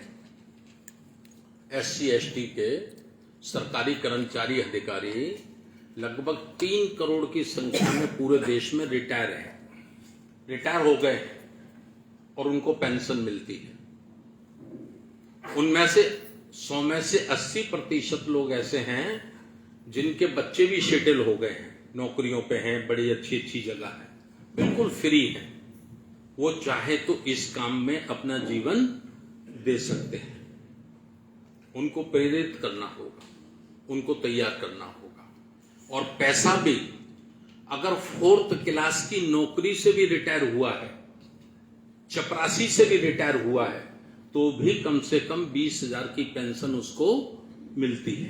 SC ST के सरकारी कर्मचारी अधिकारी लगभग 3 करोड़ की संख्या में पूरे देश में रिटायर हो गए और उनको पेंशन मिलती है। उनमें से 100 में से 80% लोग ऐसे हैं जिनके बच्चे भी सेटल हो गए हैं, नौकरियों पे हैं, बड़ी अच्छी जगह है, बिल्कुल फ्री है। वो चाहे तो इस काम में अपना जीवन दे सकते हैं। उनको प्रेरित करना होगा, उनको तैयार करना होगा। और पैसा भी, अगर 4th क्लास की नौकरी से भी रिटायर हुआ है, चपरासी से भी रिटायर हुआ है, तो भी कम से कम 20,000 की पेंशन उसको मिलती है।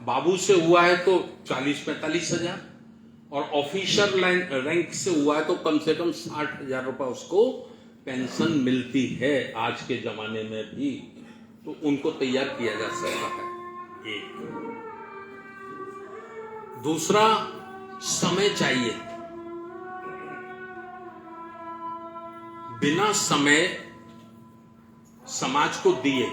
बाबू से हुआ है तो 40-45 हजार, और ऑफिसर रैंक से हुआ है तो कम से कम 60,000 रुपए उसको पेंशन मिलती है आज के जमाने में भी। तो उनको तैयार किया जा सकता है। एक दूसरा, समय चाहिए। बिना समय समाज को दिए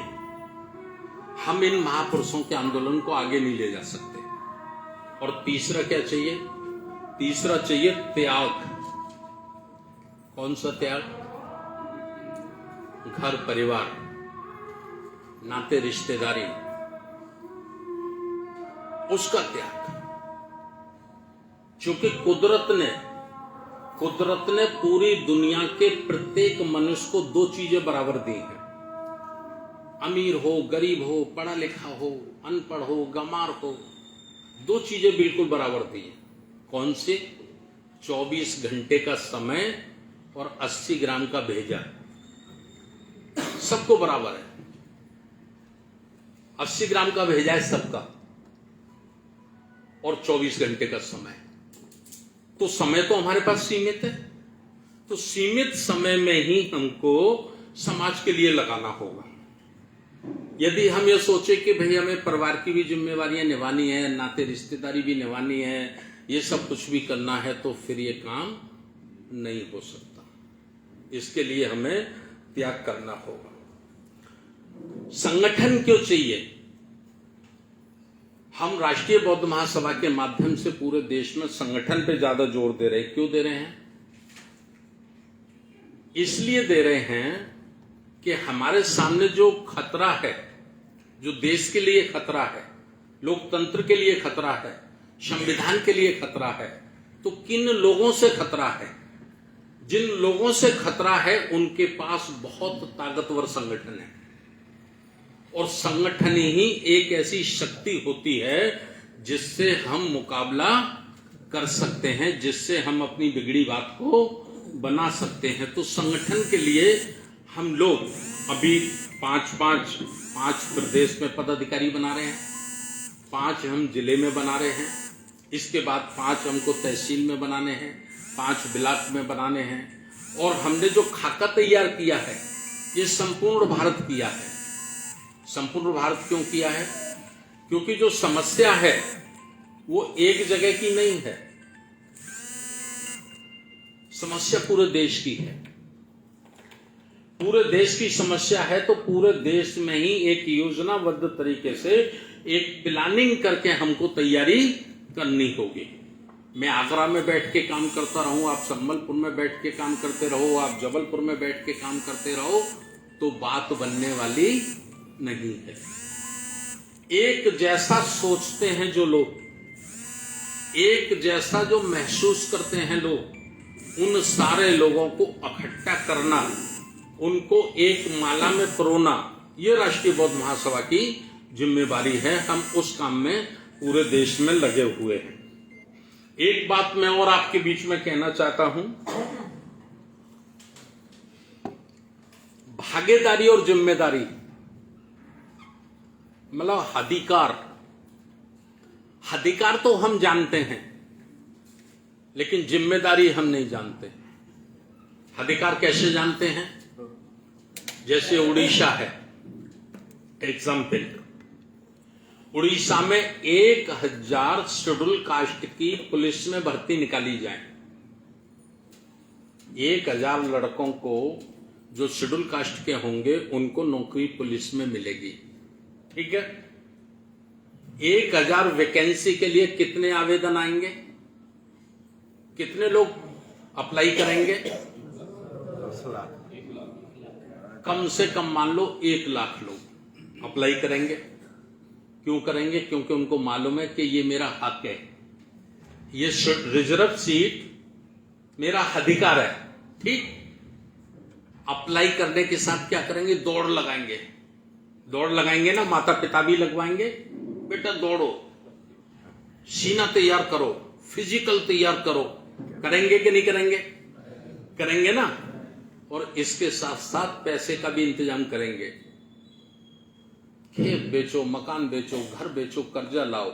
हम इन महापुरुषों के आंदोलन को आगे नहीं ले जा सकते। और तीसरा क्या चाहिए? तीसरा चाहिए त्याग। कौन सा त्याग? घर परिवार, नाते रिश्तेदारी, उसका त्याग। क्योंकि कुदरत ने पूरी दुनिया के प्रत्येक मनुष्य को 2 चीजें बराबर दी हैं। अमीर हो, गरीब हो, पढ़ा लिखा हो, अनपढ़ हो, गंवार हो, 2 चीजें बिल्कुल बराबर दी हैं। कौन से? 24 घंटे का समय और 80 ग्राम का भेजा। सबको बराबर है। 80 ग्राम का भेजा है सबका, और 24 घंटे का समय। तो समय तो हमारे पास सीमित है। तो सीमित समय में ही हमको समाज के लिए लगाना होगा। यदि हम ये सोचे कि भाई हमें परिवार की भी जिम्मेवारियां निभानी है, नाते रिश्तेदारी भी निभानी है, ये सब कुछ भी करना है, तो फिर ये काम नहीं हो सकता। इसके लिए हमें त्याग करना होगा। संगठन क्यों चाहिए? हम राष्ट्रीय बौद्ध महासभा के माध्यम से पूरे देश में संगठन पे ज्यादा जोर दे रहे हैं। क्यों दे रहे हैं? इसलिए दे रहे हैं कि हमारे सामने जो खतरा है, जो देश के लिए खतरा है, लोकतंत्र के लिए खतरा है, संविधान के लिए खतरा है, तो किन लोगों से खतरा है? जिन लोगों से खतरा है उनके पास बहुत ताकतवर संगठन है। और संगठन ही एक ऐसी शक्ति होती है जिससे हम मुकाबला कर सकते हैं, जिससे हम अपनी बिगड़ी बात को बना सकते हैं। तो संगठन के लिए हम लोग अभी 5 प्रदेश में पदाधिकारी बना रहे हैं, 5 हम जिले में बना रहे हैं, इसके बाद 5 हमको तहसील में बनाने हैं, 5 ब्लॉक में बनाने हैं। और हमने जो खाका तैयार किया है ये संपूर्ण भारत किया है। संपूर्ण भारत क्यों किया है? क्योंकि जो समस्या है वो एक जगह की नहीं है, समस्या पूरे देश की है। पूरे देश की समस्या है तो पूरे देश में ही एक योजनाबद्ध तरीके से एक प्लानिंग करके हमको तैयारी करनी होगी। मैं आगरा में बैठ के काम करता रहूं, आप संबलपुर में बैठ के काम करते रहो, आप जबलपुर में बैठ के काम करते रहो, तो बात बनने वाली नहीं है। एक जैसा सोचते हैं जो लोग, एक जैसा जो महसूस करते हैं लोग, उन सारे लोगों को इकट्ठा करना, उनको एक माला में पिरोना, ये राष्ट्रीय बौद्ध महासभा की जिम्मेवारी है। हम उस काम में पूरे देश में लगे हुए हैं। एक बात मैं और आपके बीच में कहना चाहता हूं, भागीदारी और जिम्मेदारी, मतलब अधिकार तो हम जानते हैं, लेकिन जिम्मेदारी हम नहीं जानते। अधिकार कैसे जानते हैं? जैसे उड़ीसा है एग्जाम्पल, उड़ीसा में 1000 शेड्यूल कास्ट की पुलिस में भर्ती निकाली जाए। 1000 लड़कों को जो शेड्यूल कास्ट के होंगे उनको नौकरी पुलिस में मिलेगी, ठीक है। 1000 वैकेंसी के लिए कितने आवेदन आएंगे? कितने लोग अप्लाई करेंगे? 10 लाख। कम से कम मान लो 1 लाख लोग अप्लाई करेंगे। क्यों करेंगे? क्योंकि उनको मालूम है कि ये मेरा हक है, ये रिजर्व सीट मेरा अधिकार है, ठीक। अप्लाई करने के साथ क्या करेंगे? दौड़ लगाएंगे। दौड़ लगाएंगे ना, माता पिता भी लगवाएंगे, बेटा दौड़ो, सीना तैयार करो, फिजिकल तैयार करो। करेंगे कि नहीं करेंगे? करेंगे ना। और इसके साथ साथ पैसे का भी इंतजाम करेंगे। खेत बेचो, मकान बेचो, घर बेचो, कर्जा लाओ,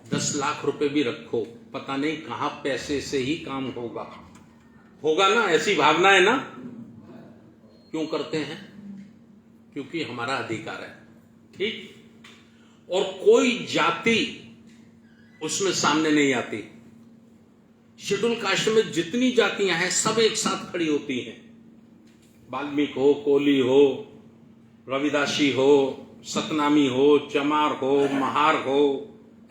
10 लाख रुपए भी रखो, पता नहीं कहां पैसे से ही काम होगा ना। ऐसी भावना है ना। क्यों करते हैं? क्योंकि हमारा अधिकार है, ठीक। और कोई जाति उसमें सामने नहीं आती। शेड्यूल कास्ट में जितनी जातियां हैं सब एक साथ खड़ी होती हैं। वाल्मीकि हो, कोली हो, रविदासी हो, सतनामी हो, चमार हो, महार हो,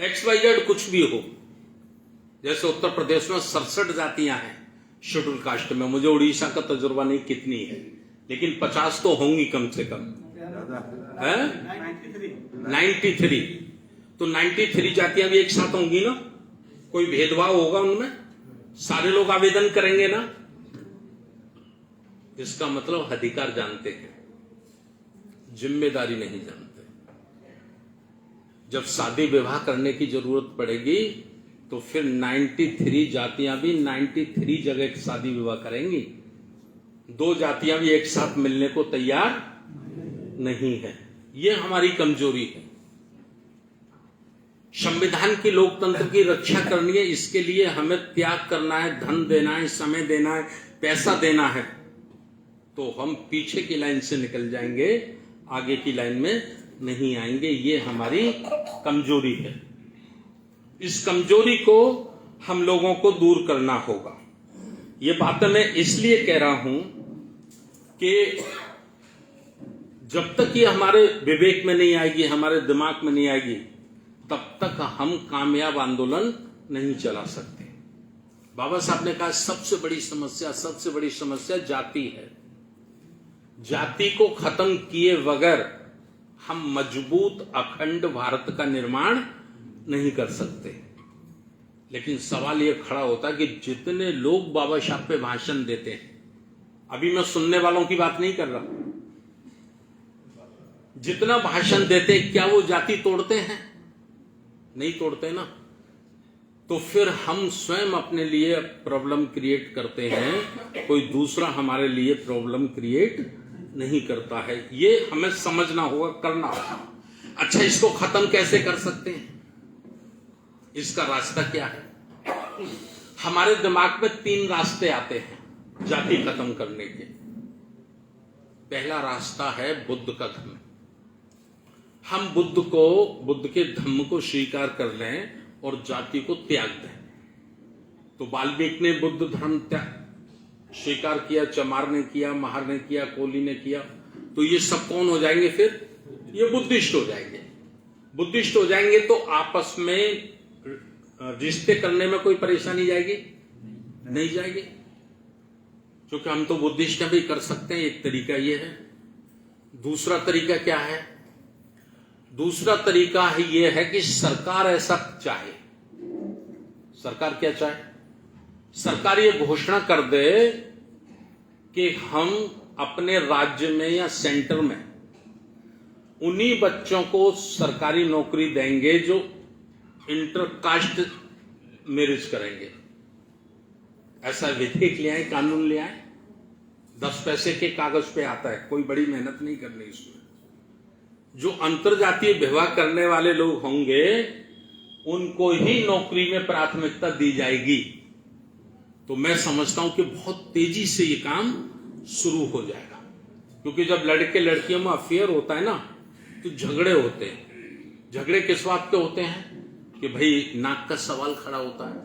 XYZ कुछ भी हो। जैसे उत्तर प्रदेश में 67 जातियां हैं शेड्यूल कास्ट में। मुझे उड़ीसा का तजुर्बा नहीं कितनी है, लेकिन 50 तो होंगी कम से कम, है 93। तो 93 जातियां भी एक साथ होंगी ना। कोई भेदभाव होगा उनमें? सारे लोग आवेदन करेंगे ना। इसका मतलब अधिकार जानते हैं, जिम्मेदारी नहीं जानते। जब शादी विवाह करने की जरूरत पड़ेगी तो फिर 93 जातियां भी 93 जगह शादी विवाह करेंगी। 2 जातियां भी एक साथ मिलने को तैयार नहीं है। ये हमारी कमजोरी है। संविधान की, लोकतंत्र की रक्षा करनी है, इसके लिए हमें त्याग करना है, धन देना है, समय देना है, पैसा देना है, तो हम पीछे की लाइन से निकल जाएंगे, आगे की लाइन में नहीं आएंगे। ये हमारी कमजोरी है। इस कमजोरी को हम लोगों को दूर करना होगा। ये बातें मैं इसलिए कह रहा हूं कि जब तक ये हमारे विवेक में नहीं आएगी, हमारे दिमाग में नहीं आएगी, तब तक हम कामयाब आंदोलन नहीं चला सकते। बाबा साहब ने कहा सबसे बड़ी समस्या जाति है। जाति को खत्म किए बगैर हम मजबूत अखंड भारत का निर्माण नहीं कर सकते। लेकिन सवाल यह खड़ा होता है कि जितने लोग बाबा साहब पे भाषण देते हैं, अभी मैं सुनने वालों की बात नहीं कर रहा, जितना भाषण देते हैं, क्या वो जाति तोड़ते हैं? नहीं तोड़ते ना। तो फिर हम स्वयं अपने लिए प्रॉब्लम क्रिएट करते हैं, कोई दूसरा हमारे लिए प्रॉब्लम क्रिएट नहीं करता है। ये हमें समझना होगा, करना होगा। अच्छा, इसको खत्म कैसे कर सकते हैं? इसका रास्ता क्या है? हमारे दिमाग में 3 रास्ते आते हैं जाति खत्म करने के। पहला रास्ता है बुद्ध का धम्म। हम बुद्ध के धम्म को स्वीकार कर लें और जाति को त्याग दें। तो वाल्मीकि ने बुद्ध धर्म स्वीकार किया, चमार ने किया, महार ने किया, कोहली ने किया, तो ये सब कौन हो जाएंगे फिर? ये बुद्धिस्ट हो जाएंगे। बुद्धिस्ट हो जाएंगे तो आपस में रिश्ते करने में कोई परेशानी जाएगी? नहीं जाएगी, क्योंकि हम तो बुद्धिस्ट भी कर सकते हैं। एक तरीका ये है। दूसरा तरीका क्या है? दूसरा तरीका ये है कि सरकार ऐसा चाहे। सरकार क्या चाहे? सरकार ये घोषणा कर दे कि हम अपने राज्य में या सेंटर में उन्हीं बच्चों को सरकारी नौकरी देंगे जो इंटरकास्ट मैरिज करेंगे। ऐसा विधेयक ले आए, कानून ले आए, 10 पैसे के कागज पे आता है, कोई बड़ी मेहनत नहीं करनी इसमें। जो अंतरजातीय विवाह करने वाले लोग होंगे उनको ही नौकरी में प्राथमिकता दी जाएगी। तो मैं समझता हूं कि बहुत तेजी से ये काम शुरू हो जाएगा, क्योंकि जब लड़के लड़कियों में अफेयर होता है ना तो झगड़े होते हैं। झगड़े किस बात के होते हैं? कि भाई नाक का सवाल खड़ा होता है।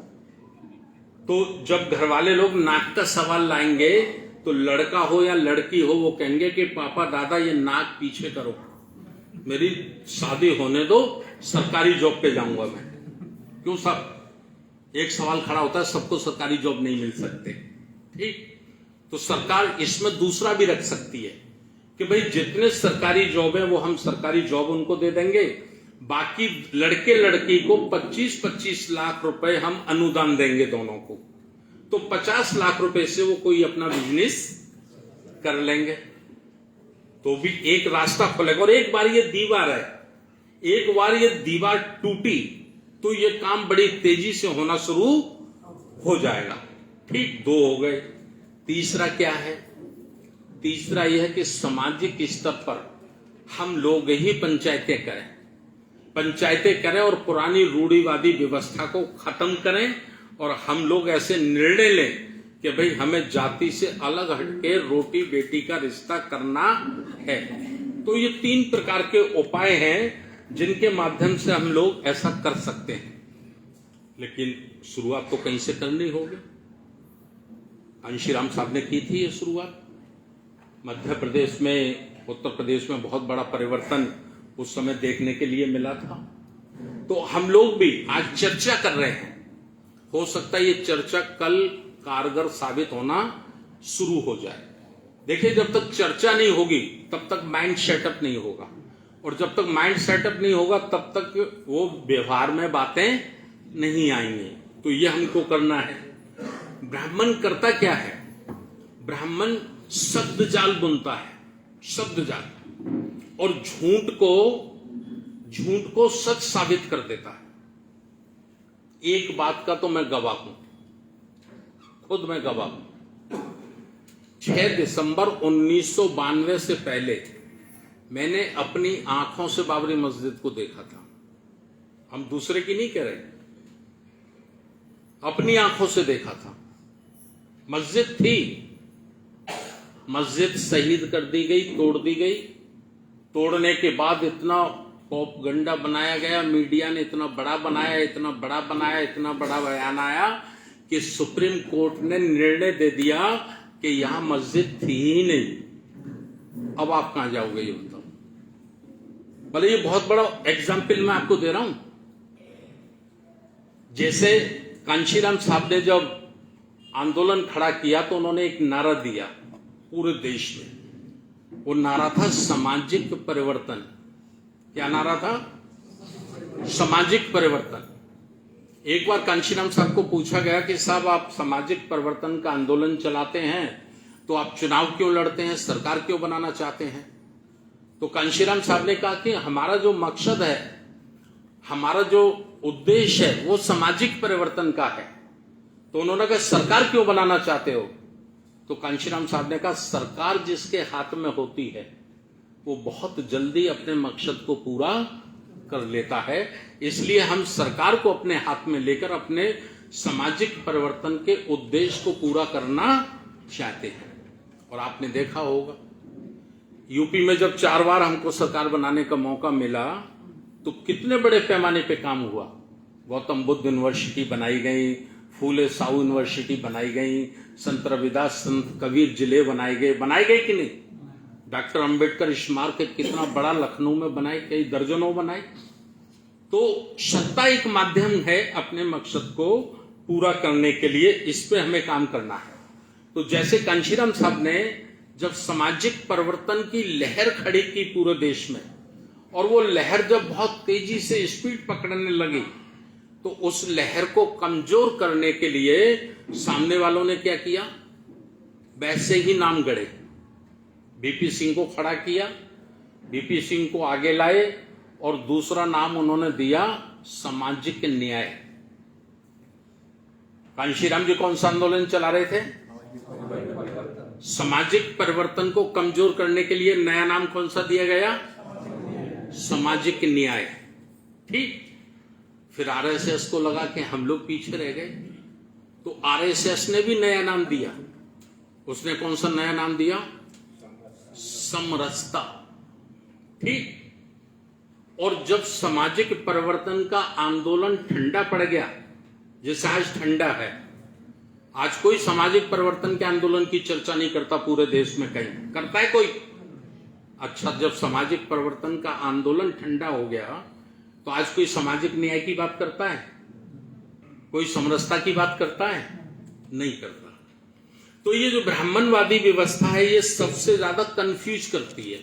तो जब घर वाले लोग नाक का सवाल लाएंगे तो लड़का हो या लड़की हो वो कहेंगे कि पापा दादा ये नाक पीछे करो, मेरी शादी होने दो, सरकारी जॉब पे जाऊंगा मैं। क्यों साहब? एक सवाल खड़ा होता है, सबको सरकारी जॉब नहीं मिल सकते। ठीक, तो सरकार इसमें दूसरा भी रख सकती है कि भाई जितने सरकारी जॉब है वो हम सरकारी जॉब उनको दे देंगे, बाकी लड़के लड़की को 25-25 लाख रुपए हम अनुदान देंगे दोनों को। तो 50 लाख रुपए से वो कोई अपना बिजनेस कर लेंगे, तो भी एक रास्ता खुलेगा। और एक बार ये दीवार है, एक बार ये दीवार टूटी तो ये काम बड़ी तेजी से होना शुरू हो जाएगा। ठीक, 2 हो गए। तीसरा क्या है? तीसरा यह है कि सामाजिक स्तर पर हम लोग ही पंचायतें करें। पंचायतें करें और पुरानी रूढ़िवादी व्यवस्था को खत्म करें और हम लोग ऐसे निर्णय लें कि भाई हमें जाति से अलग हटके रोटी बेटी का रिश्ता करना है। तो ये 3 प्रकार के उपाय हैं जिनके माध्यम से हम लोग ऐसा कर सकते हैं, लेकिन शुरुआत तो कहीं से करनी होगी। कांशीराम साहब ने की थी ये शुरुआत। मध्य प्रदेश में, उत्तर प्रदेश में बहुत बड़ा परिवर्तन उस समय देखने के लिए मिला था। तो हम लोग भी आज चर्चा कर रहे हैं। हो सकता है ये चर्चा कल कारगर साबित होना शुरू हो जाए। देखिए, जब तक चर्चा नहीं होगी तब तक माइंड सेटअप नहीं होगा, और जब तक माइंड सेटअप नहीं होगा तब तक वो व्यवहार में बातें नहीं आएंगी। तो ये हमको करना है। ब्राह्मण करता क्या है? ब्राह्मण शब्द जाल बुनता है, शब्द जाल, और झूठ को सच साबित कर देता है। एक बात का तो मैं गवाह हूं, खुद मैं गवाह हूं। 6 दिसंबर 1992 से पहले मैंने अपनी आंखों से बाबरी मस्जिद को देखा था। हम दूसरे की नहीं कह रहे, अपनी आंखों से देखा था। मस्जिद थी, मस्जिद शहीद कर दी गई, तोड़ दी गई। तोड़ने के बाद इतना प्रोपगंडा बनाया गया, मीडिया ने इतना बड़ा बनाया, इतना बड़ा बनाया, इतना बड़ा बयान आया कि सुप्रीम कोर्ट ने निर्णय दे दिया कि यहां मस्जिद थी ही नहीं। अब आप कहां जाओगे ये बताओ? भले ये बहुत बड़ा एग्जाम्पल मैं आपको दे रहा हूं। जैसे कांशीराम साहब ने जब आंदोलन खड़ा किया तो उन्होंने एक नारा दिया पूरे देश में। वो नारा था सामाजिक परिवर्तन। क्या नारा था? सामाजिक परिवर्तन। एक बार कांशीराम साहब को पूछा गया कि साहब आप सामाजिक परिवर्तन का आंदोलन चलाते हैं तो आप चुनाव क्यों लड़ते हैं, सरकार क्यों बनाना चाहते हैं? तो कांशीराम साहब ने कहा कि हमारा जो मकसद है, हमारा जो उद्देश्य है वो सामाजिक परिवर्तन का है। तो उन्होंने कहा सरकार क्यों बनाना चाहते हो? तो कांशीराम साहब ने कहा सरकार जिसके हाथ में होती है वो बहुत जल्दी अपने मकसद को पूरा कर लेता है, इसलिए हम सरकार को अपने हाथ में लेकर अपने सामाजिक परिवर्तन के उद्देश्य को पूरा करना चाहते हैं। और आपने देखा होगा यूपी में जब 4 बार हमको सरकार बनाने का मौका मिला तो कितने बड़े पैमाने पे काम हुआ। गौतम बुद्ध यूनिवर्सिटी बनाई गई, फूले साहू यूनिवर्सिटी बनाई गई, संत रविदास संत कबीर जिले बनाए गए कि नहीं? डॉक्टर अंबेडकर स्मारक कितना बड़ा लखनऊ में बनाए, कई दर्जनों बनाए। तो सत्ता एक माध्यम है अपने मकसद को पूरा करने के लिए, इस पे हमें काम करना है। तो जैसे कांशीराम साहब ने जब सामाजिक परिवर्तन की लहर खड़ी की पूरे देश में, और वो लहर जब बहुत तेजी से स्पीड पकड़ने लगी, तो उस लहर को कमजोर करने के लिए सामने वालों ने क्या किया? वैसे ही नाम गढ़े। बीपी सिंह को खड़ा किया, बीपी सिंह को आगे लाए, और दूसरा नाम उन्होंने दिया सामाजिक न्याय। कांशीराम जी कौन सा आंदोलन चला रहे थे? सामाजिक परिवर्तन को कमजोर करने के लिए नया नाम कौन सा दिया गया? सामाजिक न्याय। ठीक। फिर आरएसएस को लगा कि हम लोग पीछे रह गए, तो आरएसएस ने भी नया नाम दिया। उसने कौन सा नया नाम दिया? समरसता। ठीक। और जब सामाजिक परिवर्तन का आंदोलन ठंडा पड़ गया, जैसे आज ठंडा है, आज कोई सामाजिक परिवर्तन के आंदोलन की चर्चा नहीं करता पूरे देश में, कहीं करता है कोई? अच्छा, जब सामाजिक परिवर्तन का आंदोलन ठंडा हो गया, तो आज कोई सामाजिक न्याय की बात करता है? कोई समरसता की बात करता है? नहीं करता। तो ये जो ब्राह्मणवादी व्यवस्था है, ये सबसे ज्यादा कंफ्यूज करती है,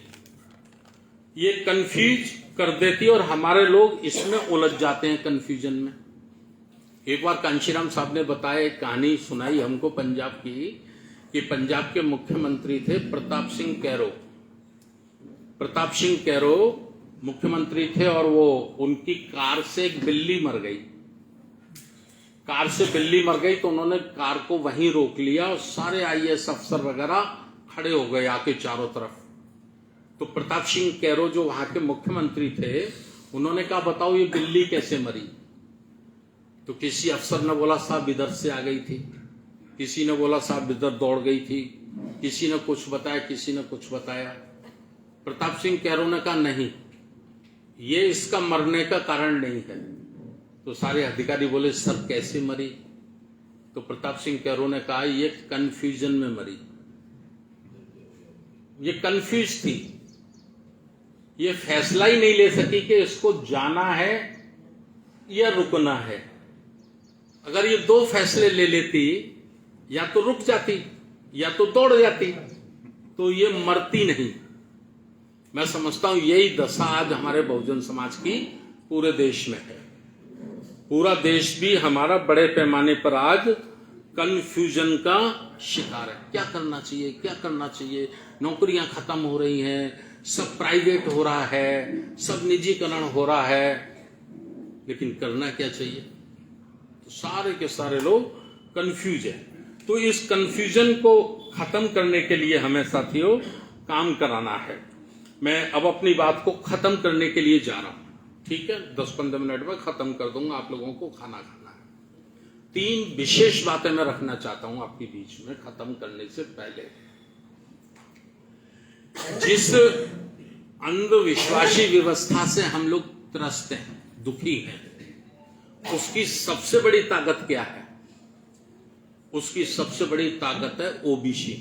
ये कंफ्यूज कर देती है, और हमारे लोग इसमें उलझ जाते हैं, कंफ्यूजन में। एक बार कांशीराम साहब ने बताया, एक कहानी सुनाई हमको पंजाब की, कि पंजाब के मुख्यमंत्री थे प्रताप सिंह कैरो। प्रताप सिंह कैरो मुख्यमंत्री थे, और वो उनकी कार से एक बिल्ली मर गई। कार से बिल्ली मर गई तो उन्होंने कार को वहीं रोक लिया, और सारे आईएएस अफसर वगैरह खड़े हो गए आके चारों तरफ। तो प्रताप सिंह कैरो जो वहां के मुख्यमंत्री थे, उन्होंने कहा बताओ ये बिल्ली कैसे मरी? तो किसी अफसर ने बोला साहब इधर से आ गई थी, किसी ने बोला साहब इधर दौड़ गई थी, किसी ने कुछ बताया, किसी ने कुछ बताया। प्रताप सिंह कैरो ने कहा नहीं, ये इसका मरने का कारण नहीं है। तो सारे अधिकारी बोले सर कैसे मरी? तो प्रताप सिंह कैरो ने कहा ये कंफ्यूजन में मरी, ये कंफ्यूज थी, ये फैसला ही नहीं ले सकी कि इसको जाना है या रुकना है। अगर ये दो फैसले ले लेती, या तो रुक जाती या तो दौड़ जाती, तो ये मरती नहीं। मैं समझता हूं यही दशा आज हमारे बहुजन समाज की पूरे देश में है। पूरा देश भी हमारा बड़े पैमाने पर आज कंफ्यूजन का शिकार है। क्या करना चाहिए, क्या करना चाहिए? नौकरियां खत्म हो रही हैं, सब प्राइवेट हो रहा है, सब निजीकरण हो रहा है, लेकिन करना क्या चाहिए? तो सारे के सारे लोग कंफ्यूज है। तो इस कंफ्यूजन को खत्म करने के लिए हमें साथियों काम कराना है। मैं अब अपनी बात को खत्म करने के लिए जा रहा हूं, ठीक है? 10-15 मिनट में खत्म कर दूंगा, आप लोगों को खाना खाना है। 3 विशेष बातें मैं रखना चाहता हूं आपके बीच में खत्म करने से पहले। जिस अंधविश्वासी व्यवस्था से हम लोग त्रस्त हैं, दुखी हैं, उसकी सबसे बड़ी ताकत क्या है? उसकी सबसे बड़ी ताकत है ओबीसी।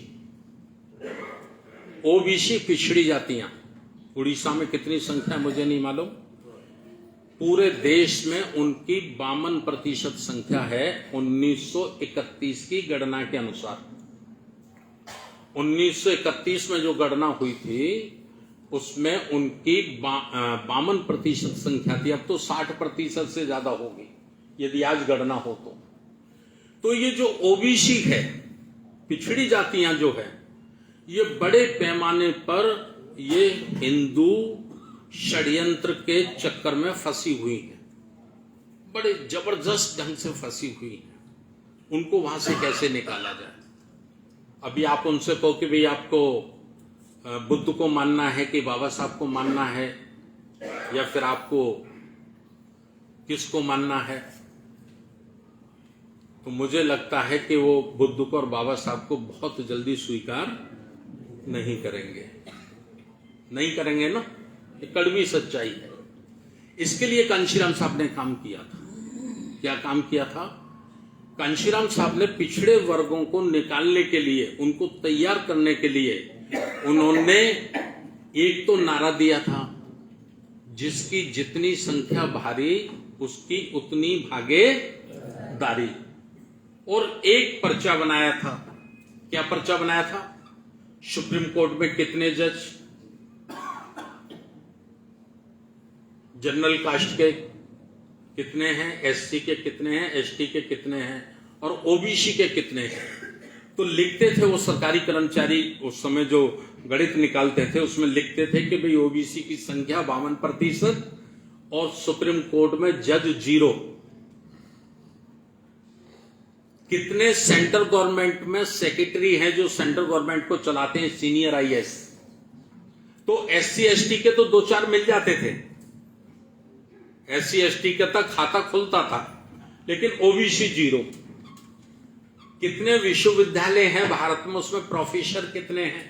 ओबीसी पिछड़ी जातियां, उड़ीसा में कितनी संख्या मुझे नहीं मालूम, पूरे देश में उनकी 52% संख्या है 1931 की गणना के अनुसार। 1931 में जो गणना हुई थी उसमें उनकी 52% संख्या थी। अब तो 60% से ज्यादा होगी यदि आज गणना हो तो ये जो ओबीसी है, पिछड़ी जातियां जो है, ये बड़े पैमाने पर ये हिंदू षड्यंत्र के चक्कर में फंसी हुई है, बड़े जबरदस्त ढंग से फंसी हुई है। उनको वहां से कैसे निकाला जाए? अभी आप उनसे कहो कि भाई आपको बुद्ध को मानना है कि बाबा साहब को मानना है, या फिर आपको किसको मानना है, तो मुझे लगता है कि वो बुद्ध को और बाबा साहब को बहुत जल्दी स्वीकार नहीं करेंगे। नहीं करेंगे ना, ये कड़वी सच्चाई है। इसके लिए कांशीराम साहब ने काम किया था। क्या काम किया था? कांशीराम साहब ने पिछड़े वर्गों को निकालने के लिए, उनको तैयार करने के लिए उन्होंने एक तो नारा दिया था, जिसकी जितनी संख्या भारी उसकी उतनी भागीदारी, और एक पर्चा बनाया था। क्या पर्चा बनाया था? सुप्रीम कोर्ट में कितने जज जनरल कास्ट के कितने हैं, एससी के कितने हैं, एसटी के कितने हैं और ओबीसी के कितने हैं। तो लिखते थे वो सरकारी कर्मचारी, उस समय जो गणित निकालते थे उसमें लिखते थे कि भाई ओबीसी की संख्या 52% और सुप्रीम कोर्ट में जज 0। कितने सेंट्रल गवर्नमेंट में सेक्रेटरी हैं जो सेंट्रल गवर्नमेंट को चलाते हैं, सीनियर आईएएस। तो एससी एसटी के तो 2-4 मिल जाते थे, एससी एसटी का तक खाता खुलता था, लेकिन ओबीसी 0। कितने विश्वविद्यालय हैं भारत में, उसमें प्रोफेसर कितने हैं?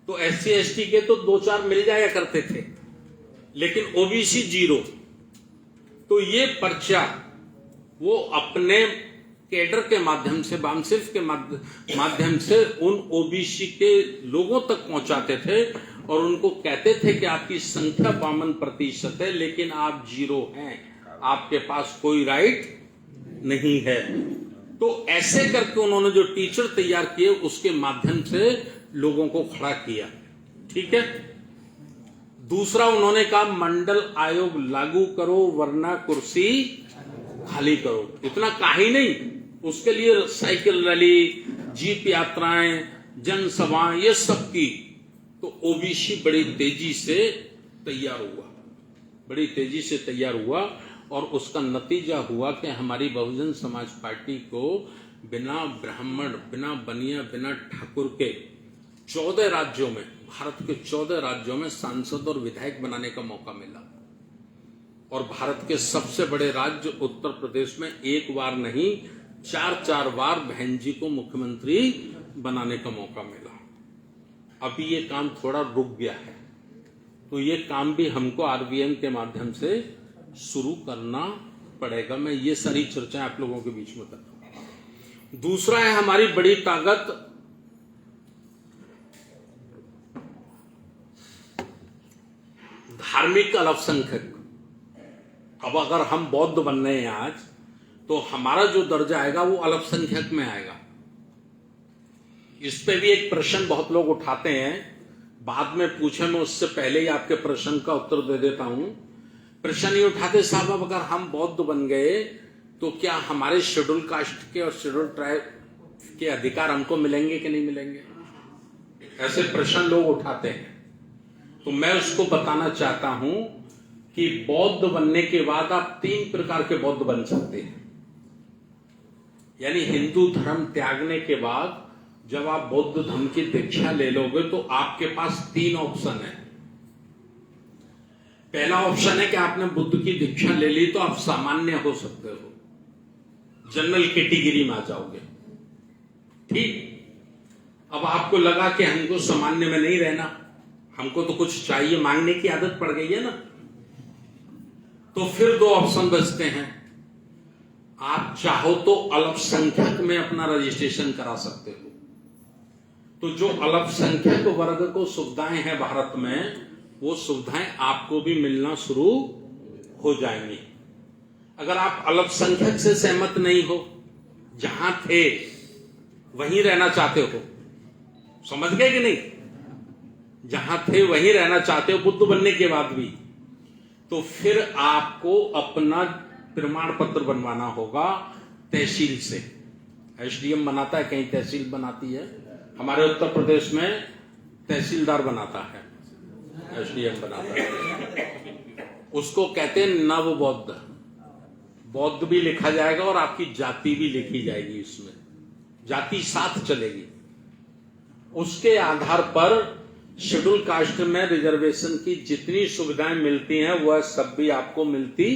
तो एससी एसटी के तो 2-4 मिल जाया करते थे, लेकिन ओबीसी 0। तो ये पर्चा वो अपने कैडर के माध्यम से, बामसिल्फ के माध्यम से उन ओबीसी के लोगों तक पहुंचाते थे और उनको कहते थे कि आपकी संख्या 52% है, लेकिन आप 0 हैं, आपके पास कोई राइट नहीं है। तो ऐसे करके उन्होंने जो टीचर तैयार किए उसके माध्यम से लोगों को खड़ा किया। ठीक है। दूसरा उन्होंने कहा मंडल आयोग लागू करो वरना कुर्सी खाली करो। इतना काही नहीं, उसके लिए साइकिल रैली, जीप यात्राएं, जनसभाएं, ये सब की। तो ओबीसी बड़ी तेजी से तैयार हुआ, बड़ी तेजी से तैयार हुआ और उसका नतीजा हुआ कि हमारी बहुजन समाज पार्टी को बिना ब्राह्मण, बिना बनिया, बिना ठाकुर के 14 राज्यों में, भारत के 14 राज्यों में सांसद और विधायक बनाने का मौका मिला। और भारत के सबसे बड़े राज्य उत्तर प्रदेश में एक बार नहीं 4-4 बार बहन जी को मुख्यमंत्री बनाने का मौका मिला। अभी ये काम थोड़ा रुक गया है, तो ये काम भी हमको आरबीएम के माध्यम से शुरू करना पड़ेगा। मैं ये सारी चर्चाएं आप लोगों के बीच में कर रहा हूं। दूसरा है हमारी बड़ी ताकत धार्मिक अल्पसंख्यक। अब अगर हम बौद्ध बन रहे हैं आज, तो हमारा जो दर्जा आएगा वो अल्पसंख्यक में आएगा। इस पे भी एक प्रश्न बहुत लोग उठाते हैं, बाद में पूछे, मैं उससे पहले ही आपके प्रश्न का उत्तर दे देता हूं। प्रश्न ये उठाते, साहब अब अगर हम बौद्ध बन गए तो क्या हमारे शेड्यूल कास्ट के और शेड्यूल ट्राइब के अधिकार हमको मिलेंगे कि नहीं मिलेंगे? ऐसे प्रश्न लोग उठाते हैं। तो मैं उसको बताना चाहता हूं कि बौद्ध बनने के बाद आप 3 प्रकार के बौद्ध बन सकते हैं। यानी हिंदू धर्म त्यागने के बाद जब आप बौद्ध धर्म की दीक्षा ले लोगे तो आपके पास 3 ऑप्शन है। पहला ऑप्शन है कि आपने बुद्ध की दीक्षा ले ली तो आप सामान्य हो सकते हो, जनरल कैटेगरी में आ जाओगे। ठीक। अब आपको लगा कि हमको सामान्य में नहीं रहना, हमको तो कुछ चाहिए, मांगने की आदत पड़ गई है ना। तो फिर 2 ऑप्शन बचते हैं। आप चाहो तो अल्पसंख्यक में अपना रजिस्ट्रेशन करा सकते हो। तो जो अल्पसंख्यक वर्ग को सुविधाएं हैं भारत में, वो सुविधाएं आपको भी मिलना शुरू हो जाएंगी। अगर आप अल्पसंख्यक से सहमत नहीं हो, जहां थे वहीं रहना चाहते हो, समझ गए कि नहीं, जहां थे वहीं रहना चाहते हो बुद्ध बनने के बाद भी, तो फिर आपको अपना प्रमाण पत्र बनवाना होगा तहसील से। एसडीएम बनाता है, कहीं तहसील बनाती है, हमारे उत्तर प्रदेश में तहसीलदार बनाता है, एसडीएम बनाता है। उसको कहते हैं नव बौद्ध। बौद्ध भी लिखा जाएगा और आपकी जाति भी लिखी जाएगी, इसमें जाति साथ चलेगी। उसके आधार पर शेड्यूल कास्ट में रिजर्वेशन की जितनी सुविधाएं मिलती हैं वह सब भी आपको मिलती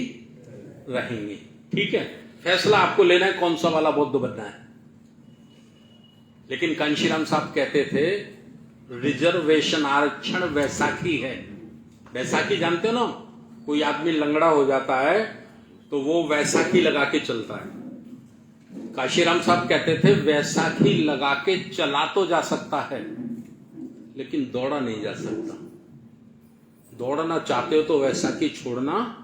रहेंगी। ठीक है। फैसला आपको लेना है कौन सा वाला बौद्ध बनना है। लेकिन कांशीराम साहब कहते थे रिजर्वेशन, आरक्षण वैसाखी है। वैसाखी जानते हो ना, कोई आदमी लंगड़ा हो जाता है तो वो वैसाखी लगा के चलता है। काशीराम साहब कहते थे वैसाखी लगा के चला तो जा सकता है लेकिन दौड़ा नहीं जा सकता। दौड़ना चाहते हो तो वैसाखी छोड़ना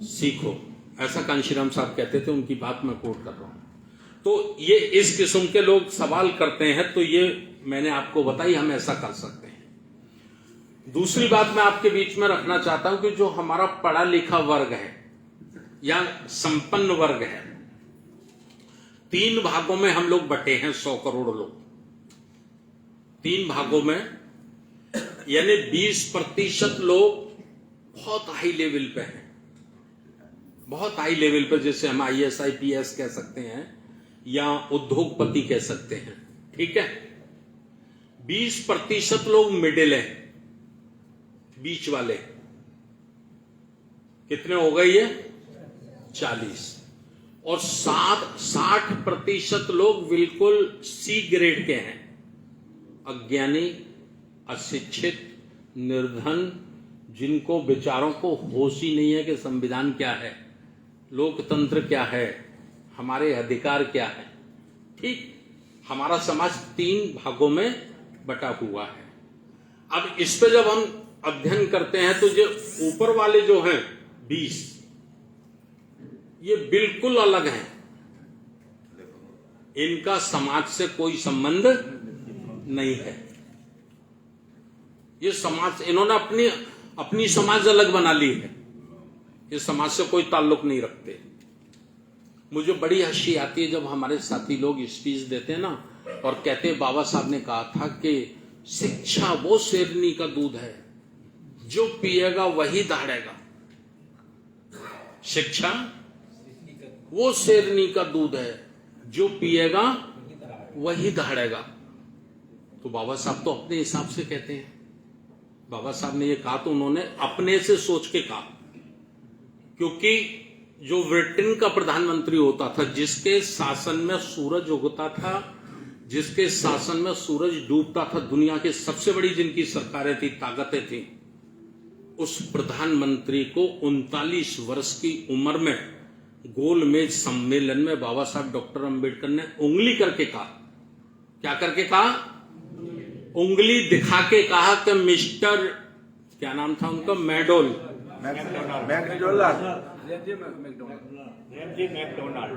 सीखो, ऐसा कांशीराम साहब कहते थे। उनकी बात मैं कोट कर रहा हूं। तो ये इस किस्म के लोग सवाल करते हैं तो ये मैंने आपको बताई, हम ऐसा कर सकते हैं। दूसरी बात मैं आपके बीच में रखना चाहता हूं कि जो हमारा पढ़ा लिखा वर्ग है या संपन्न वर्ग है, 3 भागों में हम लोग बटे हैं। 100 करोड़ लोग 3 भागों में, यानी 20% लोग बहुत हाई लेवल पे हैं, बहुत हाई लेवल पे, जैसे हम IAS IPS कह सकते हैं या उद्योगपति कह सकते हैं, ठीक है। 20% लोग मिडिल हैं, बीच वाले। कितने हो गए ये? 40। और 60% लोग बिल्कुल C ग्रेड के हैं, अज्ञानी, अशिक्षित, निर्धन, जिनको बेचारों को होश ही नहीं है कि संविधान क्या है, लोकतंत्र क्या है, हमारे अधिकार क्या है। ठीक, हमारा समाज 3 भागों में बटा हुआ है। अब इस पे जब हम अध्ययन करते हैं तो जो ऊपर वाले जो हैं 20, ये बिल्कुल अलग हैं, इनका समाज से कोई संबंध नहीं है। ये समाज, इन्होंने अपनी समाज अलग बना ली है, ये समाज से कोई ताल्लुक नहीं रखते। मुझे बड़ी हंसी आती है जब हमारे साथी लोग स्पीच देते हैं ना और कहते हैं बाबा साहब ने कहा था कि शिक्षा वो शेरनी का दूध है, जो पिएगा वही दहाड़ेगा। शिक्षा वो शेरनी का दूध है, जो पिएगा वही दहाड़ेगा। तो बाबा साहब तो अपने हिसाब से कहते हैं। बाबा साहब ने ये कहा तो उन्होंने अपने से सोच के कहा, क्योंकि जो ब्रिटेन का प्रधानमंत्री होता था, जिसके शासन में सूरज उगता था, जिसके शासन में सूरज डूबता था, दुनिया की सबसे बड़ी जिनकी सरकारें थी, ताकतें थी, उस प्रधानमंत्री को 39 वर्ष की उम्र में गोलमेज सम्मेलन में बाबा साहब डॉक्टर अंबेडकर ने उंगली करके कहा, क्या करके कहा? उंगली दिखा के कहा कि मिस्टर, क्या नाम था उनका,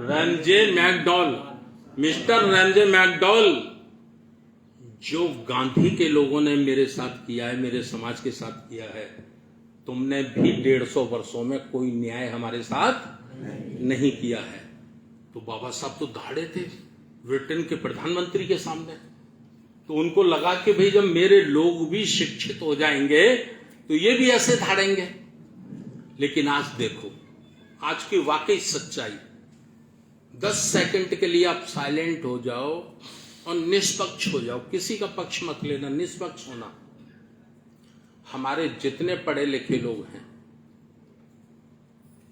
Ramsay McDowell, mister Ramsay McDowell, जो गांधी के लोगों ने मेरे साथ किया है, मेरे समाज के साथ किया है, तुमने भी 150 वर्षों में कोई न्याय हमारे साथ नहीं किया है। तो बाबा साहब तो दहाड़े थे ब्रिटेन के प्रधानमंत्री के सामने। तो उनको लगा कि भाई जब मेरे लोग भी शिक्षित हो जाएंगे तो ये भी ऐसे धाड़ेंगे। लेकिन आज देखो, आज की वाकई सच्चाई, 10 सेकंड के लिए आप साइलेंट हो जाओ और निष्पक्ष हो जाओ, किसी का पक्ष मत लेना, निष्पक्ष होना। हमारे जितने पढ़े लिखे लोग हैं,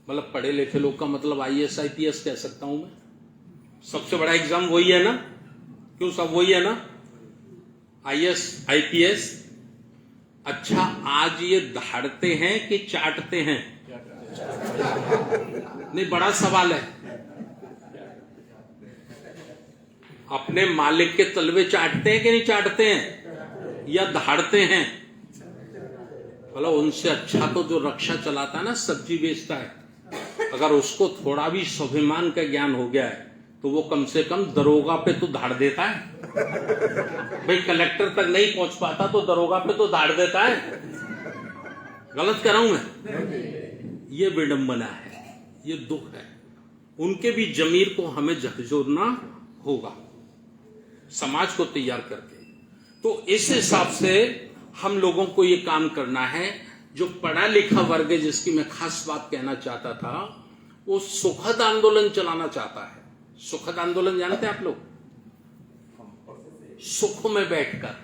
मतलब पढ़े लिखे लोग का मतलब IAS IPS कह सकता हूं मैं, सबसे बड़ा एग्जाम वही है ना, क्यों सब वही है ना, IAS IPS। अच्छा, आज ये दहाड़ते हैं कि चाटते हैं? नहीं, बड़ा सवाल है। अपने मालिक के तलवे चाटते हैं कि नहीं चाटते हैं, या दहाड़ते हैं? मतलब उनसे अच्छा तो जो रक्षा चलाता है ना, सब्जी बेचता है, अगर उसको थोड़ा भी स्वाभिमान का ज्ञान हो गया है तो वो कम से कम दरोगा पे तो धाड़ देता है। भाई कलेक्टर तक नहीं पहुंच पाता तो दरोगा पे तो धाड़ देता है। गलत कर रहा हूं मैं? ये विडंबना है, ये दुख है। उनके भी जमीर को हमें झकझोरना होगा, समाज को तैयार करके। तो इस हिसाब से हम लोगों को ये काम करना है। जो पढ़ा लिखा वर्ग है, जिसकी मैं खास बात कहना चाहता था, वो सुखद आंदोलन चलाना चाहता है। सुखद आंदोलन जानते हैं आप लोग? सुख में बैठकर,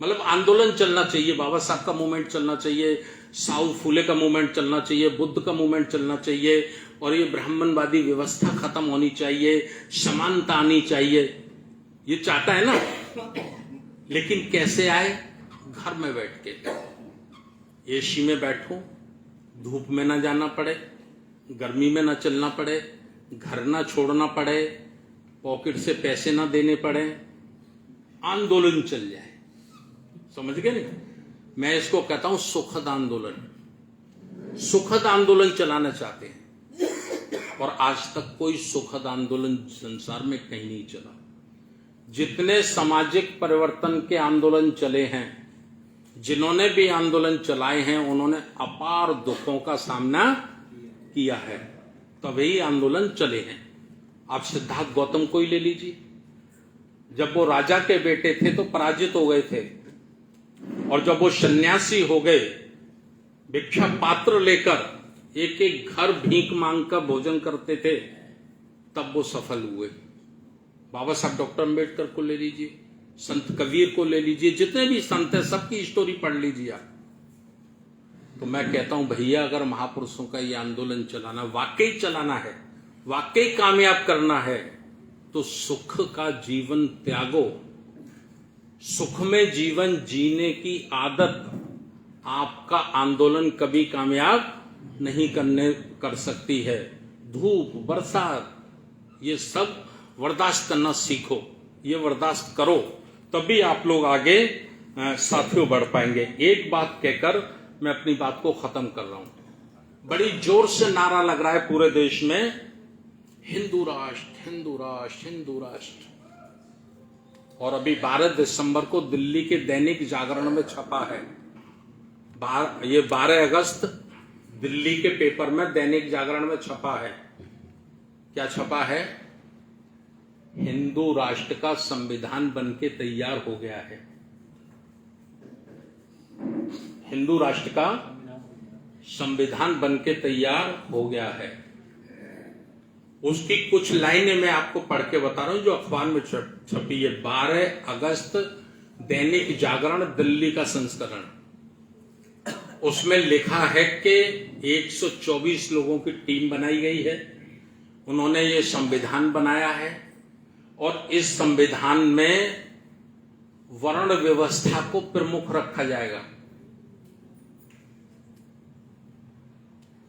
मतलब आंदोलन चलना चाहिए। बाबा साहब का मूवमेंट चलना चाहिए, साउ फूले का मूवमेंट चलना चाहिए, बुद्ध का मूवमेंट चलना चाहिए, और ये ब्राह्मणवादी व्यवस्था खत्म होनी चाहिए, समानता आनी चाहिए। ये चाहता है ना। लेकिन कैसे आए? घर में बैठ के, AC में बैठो, धूप में ना जाना पड़े, गर्मी में ना चलना पड़े, घर ना छोड़ना पड़े, पॉकेट से पैसे ना देने पड़े, आंदोलन चल जाए। समझ गए नहीं? मैं इसको कहता हूं सुखद आंदोलन। सुखद आंदोलन चलाना चाहते हैं और आज तक कोई सुखद आंदोलन संसार में कहीं नहीं चला। जितने सामाजिक परिवर्तन के आंदोलन चले हैं, जिन्होंने भी आंदोलन चलाए हैं, उन्होंने अपार दुखों का सामना किया है, तभी आंदोलन चले हैं। आप सिद्धार्थ गौतम को ही ले लीजिए। जब वो राजा के बेटे थे तो पराजित हो गए थे, और जब वो सन्यासी हो गए, भिक्षा पात्र लेकर एक एक घर भीख मांगकर भोजन करते थे, तब वो सफल हुए। बाबा साहब डॉक्टर अम्बेडकर को ले लीजिए, संत कबीर को ले लीजिए, जितने भी संत हैं सबकी स्टोरी पढ़ लीजिए आप। तो मैं कहता हूं भैया, अगर महापुरुषों का ये आंदोलन चलाना, वाकई चलाना है, वाकई कामयाब करना है, तो सुख का जीवन त्यागो। सुख में जीवन जीने की आदत आपका आंदोलन कभी कामयाब नहीं कर सकती है। धूप, बरसात, ये सब बर्दाश्त करना सीखो, ये बर्दाश्त करो, तभी आप लोग आगे साथियों बढ़ पाएंगे। एक बात कहकर मैं अपनी बात को खत्म कर रहा हूं। बड़ी जोर से नारा लग रहा है पूरे देश में, हिंदू राष्ट्र, हिंदू राष्ट्र, हिंदू राष्ट्र। और अभी 12 दिसंबर को दिल्ली के दैनिक जागरण में छपा है, ये 12 अगस्त दिल्ली के पेपर में दैनिक जागरण में छपा है। क्या छपा है? हिंदू राष्ट्र का संविधान बनके तैयार हो गया है। हिंदू राष्ट्र का संविधान बनके तैयार हो गया है। उसकी कुछ लाइनें मैं आपको पढ़ के बता रहा हूं जो अखबार में छपी है। 12 अगस्त दैनिक जागरण दिल्ली का संस्करण। उसमें लिखा है कि 124 लोगों की टीम बनाई गई है, उन्होंने ये संविधान बनाया है, और इस संविधान में वर्ण व्यवस्था को प्रमुख रखा जाएगा।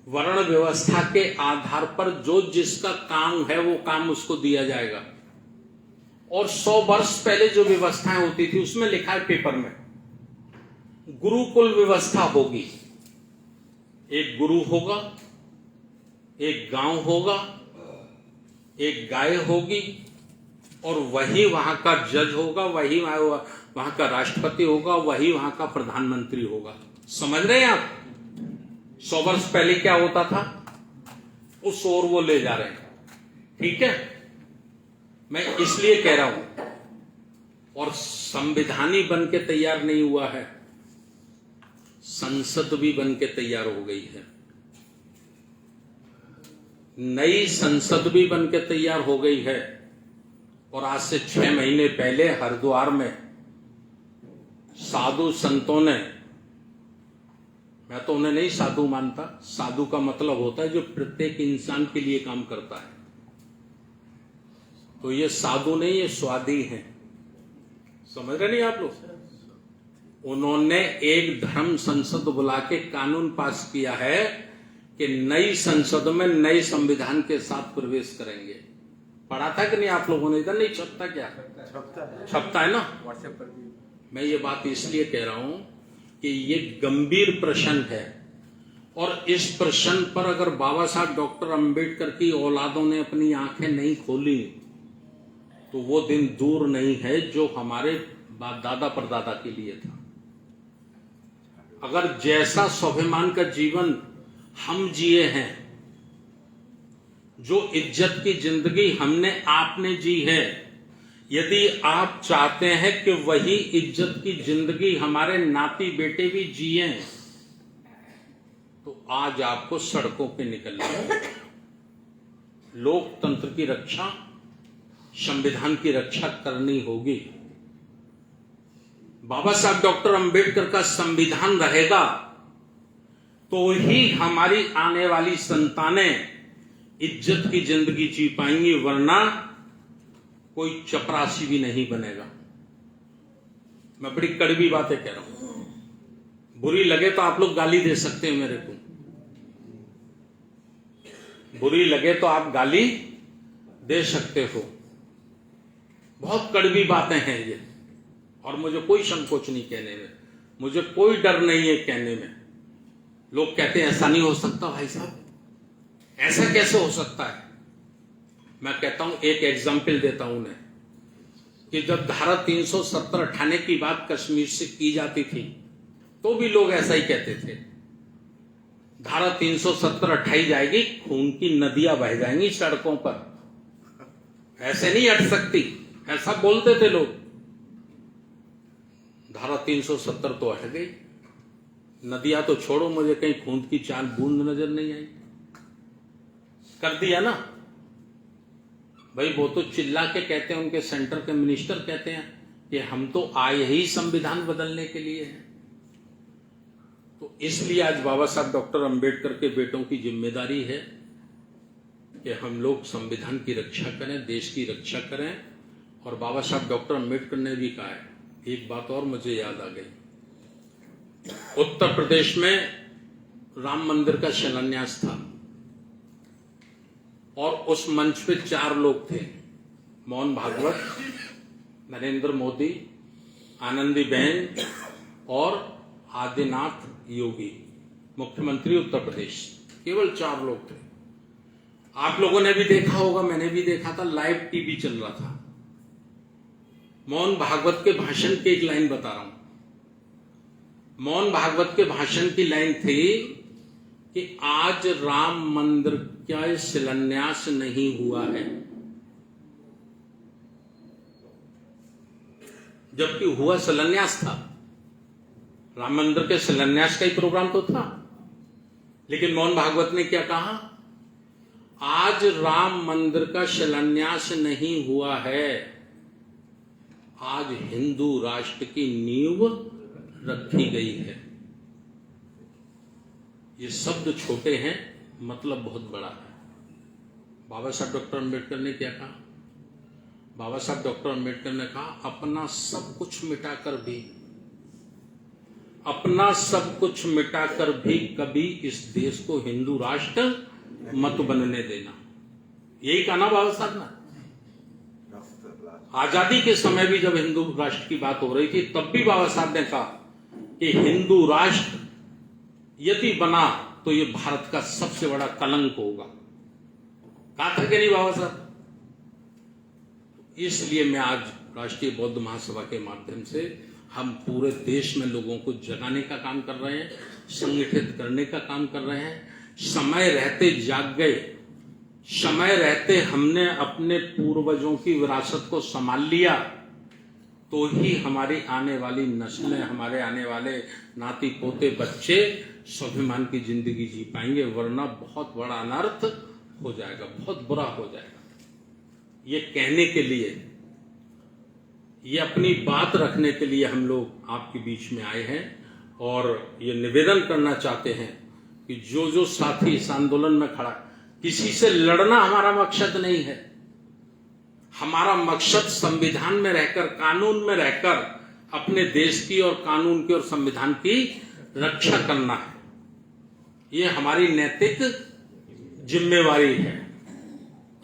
वर्ण व्यवस्था के आधार पर जो जिसका काम है वो काम उसको दिया जाएगा। और 100 वर्ष पहले जो व्यवस्थाएं होती थी उसमें लिखा है पेपर में, गुरुकुल व्यवस्था होगी। एक गुरु होगा, एक गांव होगा, एक गाय होगी, और वही वहां का जज होगा, वही वहां का राष्ट्रपति होगा, वही वहां का प्रधानमंत्री होगा। समझ रहे हैं आप? 100 वर्ष पहले क्या होता था, उस ओर वो ले जा रहे हैं। ठीक है, मैं इसलिए कह रहा हूं। और संविधान ही बन के तैयार नहीं हुआ है, संसद भी बन के तैयार हो गई है। नई संसद भी बन के तैयार हो गई है। और आज से 6 महीने पहले हरिद्वार में साधु संतों ने, मैं तो उन्हें नहीं साधु मानता, साधु का मतलब होता है जो प्रत्येक इंसान के लिए काम करता है। तो ये साधु नहीं, ये स्वादी हैं। समझ रहे नहीं आप लोग? उन्होंने एक धर्म संसद बुला के कानून पास किया है कि नई संसद में नए संविधान के साथ प्रवेश करेंगे। पढ़ा था कि नहीं आप लोगों ने? इधर नहीं छपता क्या? छपता है ना व्हाट्सएप पर भी। मैं ये बात इसलिए कह रहा हूं कि ये गंभीर प्रश्न है, और इस प्रश्न पर अगर बाबा साहब डॉक्टर अम्बेडकर की औलादों ने अपनी आंखें नहीं खोली तो वो दिन दूर नहीं है जो हमारे दादा परदादा के लिए था। अगर जैसा स्वाभिमान का जीवन हम जिए हैं, जो इज्जत की जिंदगी हमने आपने जी है, यदि आप चाहते हैं कि वही इज्जत की जिंदगी हमारे नाती बेटे भी जिए, तो आज आपको सड़कों पे निकलना है। लोकतंत्र की रक्षा, संविधान की रक्षा करनी होगी। बाबा साहब डॉक्टर अंबेडकर का संविधान रहेगा तो ही हमारी आने वाली संतानें इज्जत की जिंदगी जी पाएंगी, वरना कोई चपरासी भी नहीं बनेगा। मैं बड़ी कड़वी बातें कह रहा हूं, बुरी लगे तो आप लोग गाली दे सकते हैं मेरे को, बुरी लगे तो आप गाली दे सकते हो। बहुत कड़वी बातें हैं ये, और मुझे कोई संकोच नहीं कहने में, मुझे कोई डर नहीं है कहने में। लोग कहते हैं ऐसा नहीं हो सकता भाई साहब, ऐसा कैसे हो सकता है? मैं कहता हूं, एक एग्जाम्पल देता हूं उन्हें, कि जब धारा 370 हटाने की बात कश्मीर से की जाती थी तो भी लोग ऐसा ही कहते थे, धारा 370 हटाई जाएगी, खून की नदियां बह जाएंगी सड़कों पर, ऐसे नहीं हट सकती, ऐसा बोलते थे लोग। धारा 370 तो हट गई, नदियां तो छोड़ो, मुझे कहीं खून की चाल बूंद नजर नहीं आई। कर दिया ना भाई, वो तो चिल्ला के कहते हैं, उनके सेंटर के मिनिस्टर कहते हैं कि हम तो आए ही संविधान बदलने के लिए हैं। तो इसलिए आज बाबा साहब डॉक्टर अंबेडकर के बेटों की जिम्मेदारी है कि हम लोग संविधान की रक्षा करें, देश की रक्षा करें। और बाबा साहब डॉक्टर अंबेडकर ने भी कहा है, एक बात और मुझे याद आ गई, उत्तर प्रदेश में राम मंदिर का शिलान्यास था और उस मंच पे 4 लोग थे, मोहन भागवत, नरेंद्र मोदी, आनंदीबेन और आदिनाथ योगी, मुख्यमंत्री उत्तर प्रदेश। केवल 4 लोग थे। आप लोगों ने भी देखा होगा, मैंने भी देखा था, लाइव टीवी चल रहा था। मोहन भागवत के भाषण की एक लाइन बता रहा हूं। मोहन भागवत के भाषण की लाइन थी कि आज राम मंदिर का शिलान्यास नहीं हुआ है, जबकि हुआ शिलान्यास था। राम मंदिर के शिलान्यास का ही प्रोग्राम तो था, लेकिन मोहन भागवत ने क्या कहा, आज राम मंदिर का शिलान्यास नहीं हुआ है, आज हिंदू राष्ट्र की नींव रखी गई है। ये शब्द छोटे हैं, मतलब बहुत बड़ा है। बाबा साहब डॉक्टर अंबेडकर ने क्या कहा? बाबा साहब डॉक्टर अंबेडकर ने कहा, अपना सब कुछ मिटाकर भी कभी इस देश को हिंदू राष्ट्र मत बनने देना। यही कहा ना बाबा साहब ने। आजादी के समय भी जब हिंदू राष्ट्र की बात हो रही थी, तब भी बाबा साहब ने कहा कि हिंदू राष्ट्र यदि बना तो ये भारत का सबसे बड़ा कलंक होगा। कहा था कि नहीं बाबा साहब? इसलिए मैं आज राष्ट्रीय बौद्ध महासभा के माध्यम से हम पूरे देश में लोगों को जगाने का काम कर रहे हैं, संगठित करने का काम कर रहे हैं। समय रहते जाग गए, समय रहते हमने अपने पूर्वजों की विरासत को संभाल लिया, तो ही हमारी आने वाली नस्लें, हमारे आने वाले नाती पोते बच्चे स्वाभिमान की जिंदगी जी पाएंगे, वरना बहुत बड़ा अनर्थ हो जाएगा, बहुत बुरा हो जाएगा। ये कहने के लिए, ये अपनी बात रखने के लिए हम लोग आपके बीच में आए हैं और ये निवेदन करना चाहते हैं कि जो जो साथी इस आंदोलन में खड़ा, किसी से लड़ना हमारा मकसद नहीं है। हमारा मकसद संविधान में रहकर, कानून में रहकर अपने देश की और कानून की और संविधान की रक्षा करना है। ये हमारी नैतिक जिम्मेवारी है।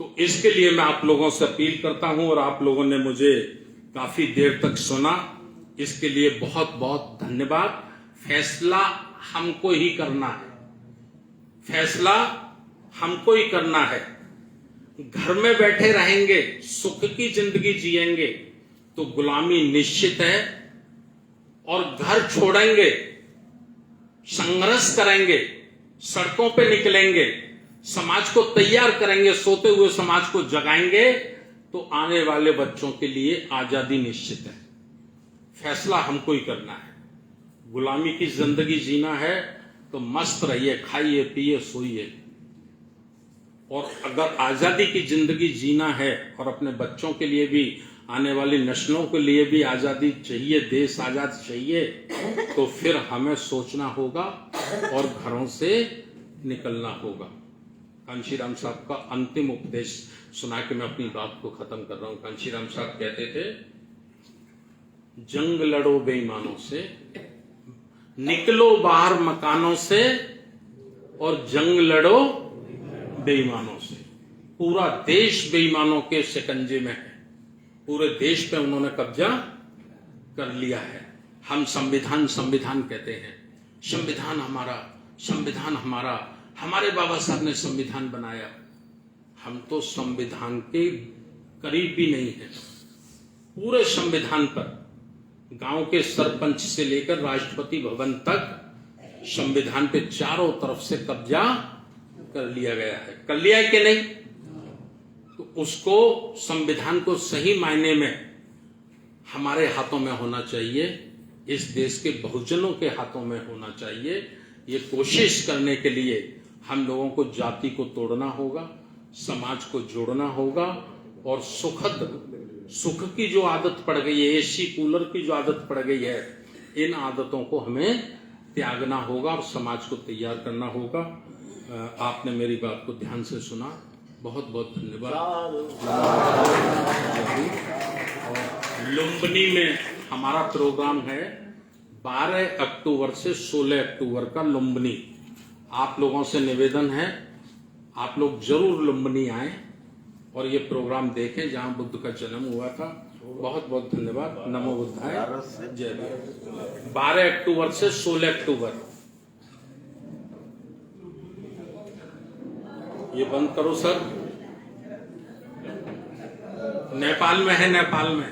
तो इसके लिए मैं आप लोगों से अपील करता हूं, और आप लोगों ने मुझे काफी देर तक सुना, इसके लिए बहुत बहुत धन्यवाद। फैसला हमको ही करना है, फैसला हमको ही करना है। घर में बैठे रहेंगे, सुख की जिंदगी जिएंगे तो गुलामी निश्चित है, और घर छोड़ेंगे, संघर्ष करेंगे, सड़कों पे निकलेंगे, समाज को तैयार करेंगे, सोते हुए समाज को जगाएंगे, तो आने वाले बच्चों के लिए आजादी निश्चित है। फैसला हमको ही करना है। गुलामी की जिंदगी जीना है तो मस्त रहिए, खाइए पिए सोइए, और अगर आजादी की जिंदगी जीना है और अपने बच्चों के लिए भी, आने वाली नस्लों के लिए भी आजादी चाहिए, देश आजाद चाहिए, तो फिर हमें सोचना होगा और घरों से निकलना होगा। कांशीराम साहब का अंतिम उपदेश सुना के मैं अपनी बात को खत्म कर रहा हूं। कांशीराम साहब कहते थे, जंग लड़ो बेईमानों से, निकलो बाहर मकानों से, और जंग लड़ो बेईमानों से। पूरा देश बेईमानों के शिकंजे में है। पूरे देश पे उन्होंने कब्जा कर लिया है। हम संविधान संविधान कहते हैं, संविधान हमारा, संविधान हमारा, हमारे बाबा साहब ने संविधान बनाया। हम तो संविधान के करीब भी नहीं है। पूरे संविधान पर गांव के सरपंच से लेकर राष्ट्रपति भवन तक संविधान पे चारों तरफ से कब्जा कर लिया गया है। कर लिया है कि नहीं? तो उसको, संविधान को सही मायने में हमारे हाथों में होना चाहिए, इस देश के बहुजनों के हाथों में होना चाहिए। ये कोशिश करने के लिए हम लोगों को जाति को तोड़ना होगा, समाज को जोड़ना होगा, और सुख की जो आदत पड़ गई है, एसी कूलर की जो आदत पड़ गई है, इन आदतों को हमें त्यागना होगा और समाज को तैयार करना होगा। आपने मेरी बात को ध्यान से सुना, बहुत बहुत धन्यवाद। लुम्बिनी में हमारा प्रोग्राम है 12 अक्टूबर से 16 अक्टूबर का लुम्बिनी। आप लोगों से निवेदन है, आप लोग जरूर लुम्बिनी आए और ये प्रोग्राम देखें जहां बुद्ध का जन्म हुआ था। बहुत बहुत धन्यवाद। नमो बुद्धाय, जय भारत। 12 अक्टूबर से 16 अक्टूबर। ये बंद करो सर। नेपाल में है, नेपाल में।